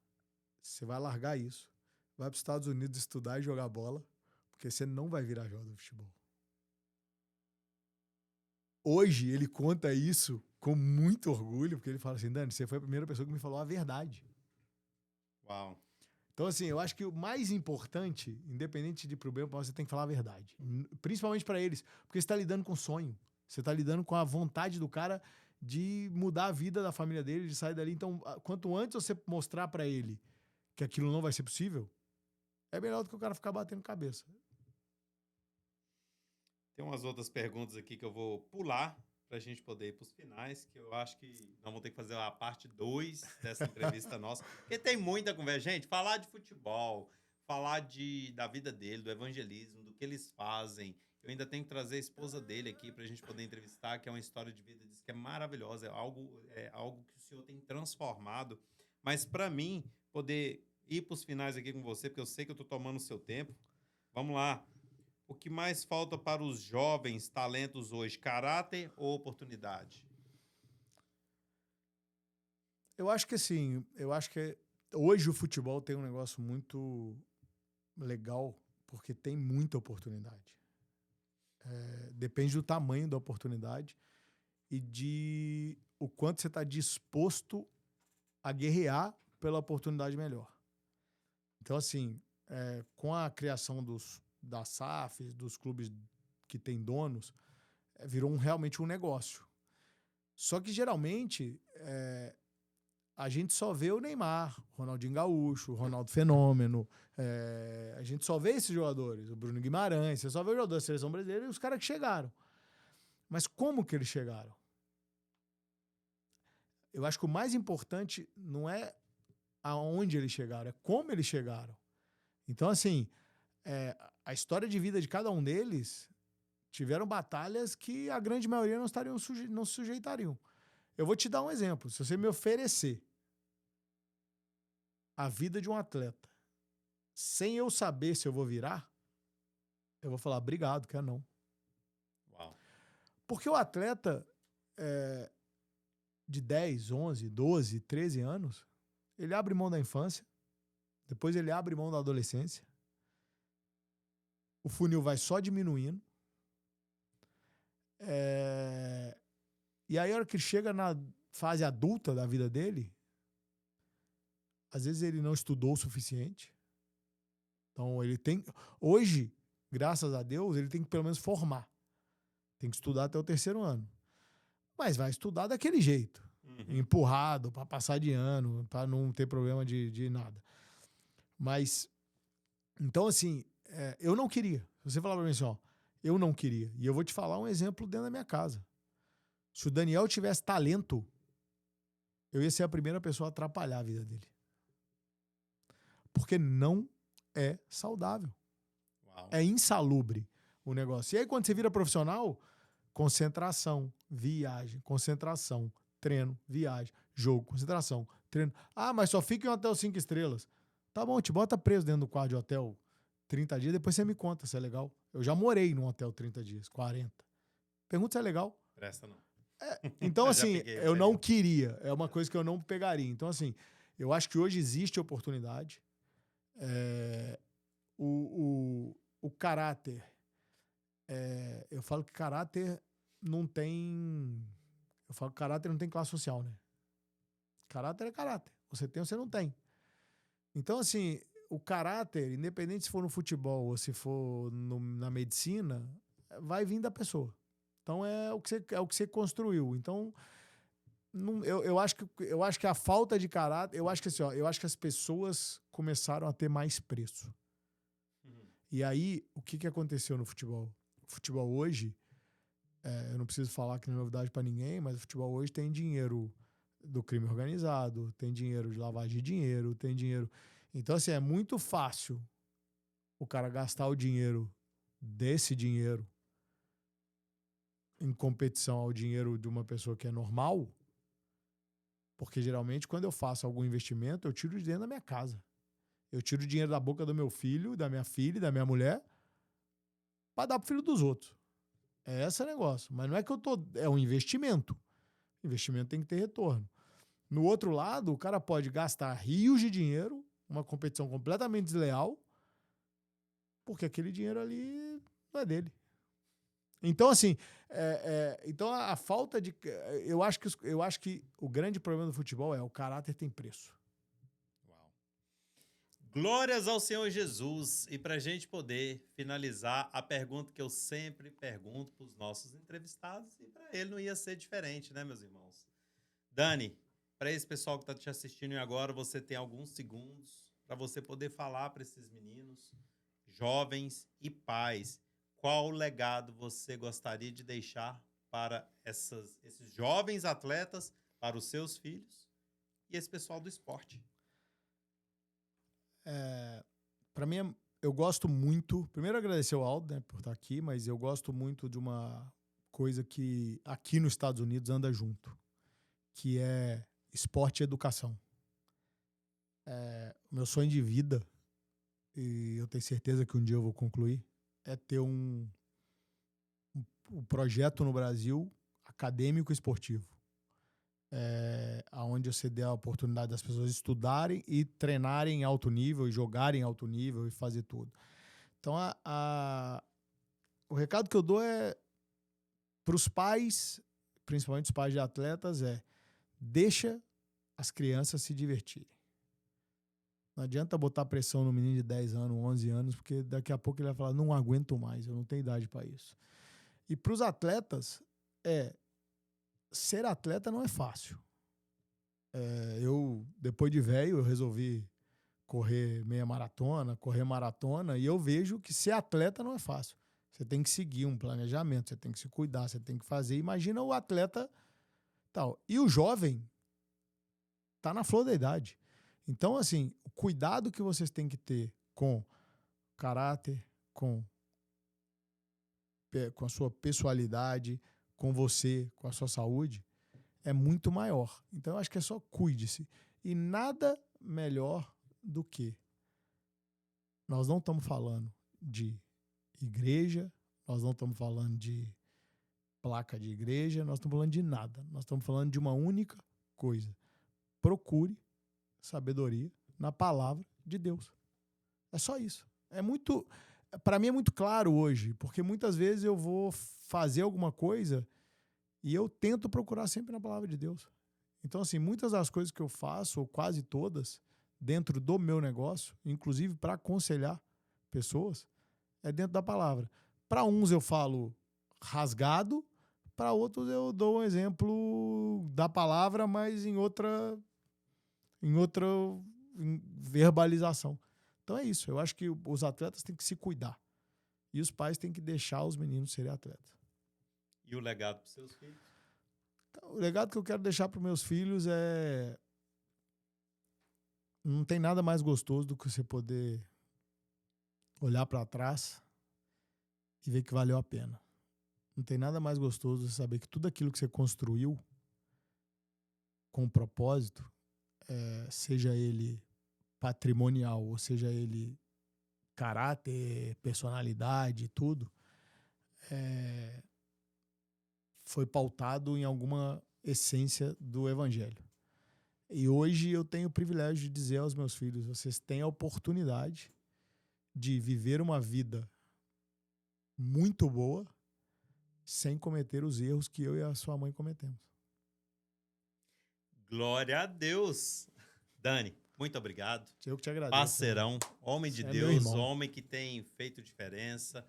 Você vai largar isso. Vai para os Estados Unidos estudar e jogar bola, porque você não vai virar jogador de futebol. Hoje ele conta isso com muito orgulho, porque ele fala assim, Dani, você foi a primeira pessoa que me falou a verdade. Uau. Então, assim, eu acho que o mais importante, independente de problema, você tem que falar a verdade. Principalmente para eles, porque você está lidando com sonho. Você está lidando com a vontade do cara de mudar a vida da família dele, de sair dali. Então, quanto antes você mostrar para ele que aquilo não vai ser possível, é melhor do que o cara ficar batendo cabeça. Tem umas outras perguntas aqui que eu vou pular para a gente poder ir para os finais, que eu acho que nós vamos ter que fazer a parte 2 dessa entrevista nossa, porque tem muita conversa. Gente, falar de futebol, falar da vida dele, do evangelismo, do que eles fazem. Eu ainda tenho que trazer a esposa dele aqui para a gente poder entrevistar, que é uma história de vida diz que é maravilhosa, é algo que o senhor tem transformado. Mas para mim, poder ir para os finais aqui com você, porque eu sei que eu estou tomando o seu tempo. Vamos lá. O que mais falta para os jovens talentos hoje, caráter ou oportunidade? Eu acho que assim, hoje o futebol tem um negócio muito legal, porque tem muita oportunidade. Depende do tamanho da oportunidade e de o quanto você está disposto a guerrear pela oportunidade melhor. Então, assim, com a criação das SAFs, dos clubes que têm donos, virou realmente um negócio. Só que, geralmente, a gente só vê o Neymar, o Ronaldinho Gaúcho, o Ronaldo Fenômeno, a gente só vê esses jogadores, o Bruno Guimarães, você só vê o jogador da seleção brasileira e os caras que chegaram. Mas como que eles chegaram? Eu acho que o mais importante não é aonde eles chegaram, é como eles chegaram. Então, assim, a história de vida de cada um deles tiveram batalhas que a grande maioria não se sujeitariam. Eu vou te dar um exemplo. Se você me oferecer a vida de um atleta sem eu saber se eu vou virar, eu vou falar, obrigado, quero não. Uau. Porque o atleta de 10, 11, 12, 13 anos, ele abre mão da infância, depois ele abre mão da adolescência, o funil vai só diminuindo, e aí a hora que chega na fase adulta da vida dele, às vezes ele não estudou o suficiente. Então ele tem... Hoje, graças a Deus, ele tem que pelo menos formar. Tem que estudar até o 3º ano. Mas vai estudar daquele jeito. Empurrado, para passar de ano, para não ter problema de nada. Mas, então assim, eu não queria. Se você falar para mim assim, ó, eu não queria. E eu vou te falar um exemplo dentro da minha casa. Se o Daniel tivesse talento, eu ia ser a primeira pessoa a atrapalhar a vida dele. Porque não é saudável. Uau. É insalubre o negócio. E aí, quando você vira profissional, concentração, viagem, concentração, treino, viagem, jogo, concentração, treino. Ah, mas só fica em um hotel 5 estrelas. Tá bom, te bota preso dentro do quarto de hotel 30 dias, depois você me conta se é legal. Eu já morei num hotel 30 dias, 40. Pergunta se é legal. Presta não. Então, assim, eu não queria. É uma coisa que eu não pegaria. Então, assim, eu acho que hoje existe oportunidade. O caráter. Eu falo que caráter não tem... Eu falo que caráter não tem classe social, né? Caráter é caráter. Você tem ou você não tem. Então, assim, o caráter, independente se for no futebol ou se for na medicina, vai vir da pessoa. Então, é o que você construiu. Então, Eu acho que a falta de caráter, eu acho que assim, ó, eu acho que as pessoas começaram a ter mais preço. E aí, o que aconteceu no futebol? O futebol hoje, eu não preciso falar que não é novidade pra ninguém, mas o futebol hoje tem dinheiro do crime organizado, tem dinheiro de lavagem de dinheiro, tem dinheiro. Então, assim, é muito fácil o cara gastar o dinheiro desse dinheiro em competição ao dinheiro de uma pessoa que é normal, porque geralmente quando eu faço algum investimento, eu tiro de dentro da minha casa. Eu tiro o dinheiro da boca do meu filho, da minha filha, da minha mulher, para dar pro filho dos outros. É esse o negócio. Mas não é que eu tô... É um investimento. Investimento tem que ter retorno. No outro lado, o cara pode gastar rios de dinheiro, uma competição completamente desleal, porque aquele dinheiro ali não é dele. Então, assim, então a falta de... Eu acho que o grande problema do futebol é o caráter tem preço. Uau. Glórias ao Senhor Jesus. E para a gente poder finalizar, a pergunta que eu sempre pergunto para os nossos entrevistados, e para ele não ia ser diferente, né, meus irmãos? Dani, para esse pessoal que está te assistindo e agora, você tem alguns segundos para você poder falar para esses meninos, jovens e pais, qual legado você gostaria de deixar para esses jovens atletas, para os seus filhos e esse pessoal do esporte? Para mim, eu gosto muito... Primeiro, agradecer ao Aldo, né, por estar aqui, mas eu gosto muito de uma coisa que aqui nos Estados Unidos anda junto, que é esporte e educação. O meu sonho de vida, e eu tenho certeza que um dia eu vou concluir, é ter um projeto no Brasil acadêmico esportivo, onde você dê a oportunidade das pessoas estudarem e treinarem em alto nível, e jogarem em alto nível e fazer tudo. Então, o recado que eu dou para os pais, principalmente os pais de atletas, deixa as crianças se divertirem. Não adianta botar pressão no menino de 10 anos, 11 anos, porque daqui a pouco ele vai falar, não aguento mais, eu não tenho idade para isso. E para os atletas, ser atleta não é fácil. Eu, depois de velho, eu resolvi correr meia maratona, correr maratona, e eu vejo que ser atleta não é fácil. Você tem que seguir um planejamento, você tem que se cuidar, você tem que fazer. Imagina o atleta tal. E o jovem tá na flor da idade. Então, assim, o cuidado que vocês têm que ter com caráter, com a sua pessoalidade, com você, com a sua saúde, é muito maior. Então, eu acho que é só cuide-se. E nada melhor do que... Nós não estamos falando de igreja, nós não estamos falando de placa de igreja, nós estamos falando de nada. Nós estamos falando de uma única coisa. Procure sabedoria na palavra de Deus. É só isso. Para mim é muito claro hoje, porque muitas vezes eu vou fazer alguma coisa e eu tento procurar sempre na palavra de Deus. Então, assim, muitas das coisas que eu faço, ou quase todas, dentro do meu negócio, inclusive para aconselhar pessoas, é dentro da palavra. Para uns eu falo rasgado, para outros eu dou um exemplo da palavra, mas em outra verbalização. Então é isso. Eu acho que os atletas têm que se cuidar. E os pais têm que deixar os meninos serem atletas. E o legado para os seus filhos? O legado que eu quero deixar para os meus filhos é... Não tem nada mais gostoso do que você poder olhar para trás e ver que valeu a pena. Não tem nada mais gostoso do que saber que tudo aquilo que você construiu com um propósito, seja ele patrimonial, ou seja ele caráter, personalidade, tudo, foi pautado em alguma essência do evangelho. E hoje eu tenho o privilégio de dizer aos meus filhos, vocês têm a oportunidade de viver uma vida muito boa sem cometer os erros que eu e a sua mãe cometemos. Glória a Deus. Dani, muito obrigado. Eu que te agradeço. Parceirão, homem de Você é meu Deus, irmão. homem que tem feito diferença.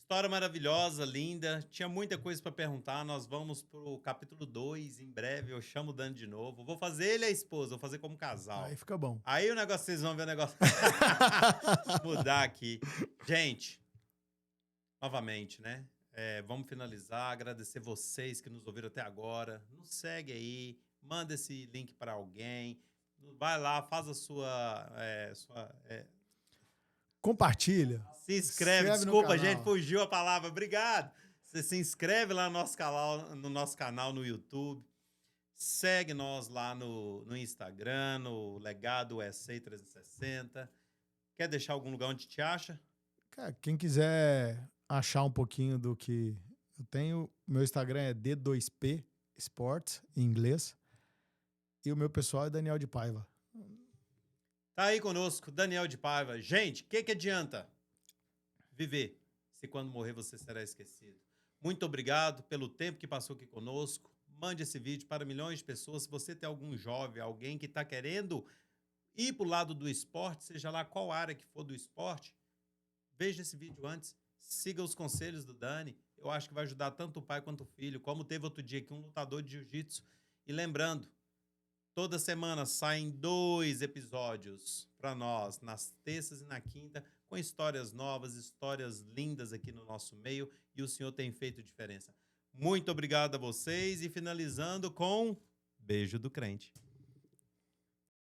História maravilhosa, linda. Tinha muita coisa para perguntar. Nós vamos pro capítulo 2 em breve. Eu chamo o Dani de novo. Vou fazer ele e a esposa, vou fazer como casal. Aí fica bom. Aí o negócio, vocês vão ver o negócio mudar aqui. Gente, novamente, né? Vamos finalizar. Agradecer vocês que nos ouviram até agora. Nos segue aí. Manda esse link para alguém. Vai lá, faz a sua... Compartilha. Se inscreve. Desculpa, gente, fugiu a palavra. Obrigado. Você se inscreve lá no nosso canal no YouTube. Segue nós lá no Instagram, no Legado SA 360. Quer deixar algum lugar onde te acha? Cara, quem quiser achar um pouquinho do que eu tenho, meu Instagram é D2P Sports, em inglês. E o meu pessoal é Daniel de Paiva. Tá aí conosco, Daniel de Paiva. Gente, o que adianta viver se quando morrer você será esquecido? Muito obrigado pelo tempo que passou aqui conosco. Mande esse vídeo para milhões de pessoas. Se você tem algum jovem, alguém que está querendo ir para o lado do esporte, seja lá qual área que for do esporte, veja esse vídeo antes. Siga os conselhos do Dani. Eu acho que vai ajudar tanto o pai quanto o filho. Como teve outro dia aqui um lutador de jiu-jitsu. E lembrando, toda semana saem 2 episódios para nós, nas terças e na quinta, com histórias novas, histórias lindas aqui no nosso meio, e o senhor tem feito diferença. Muito obrigado a vocês e finalizando com Beijo do Crente.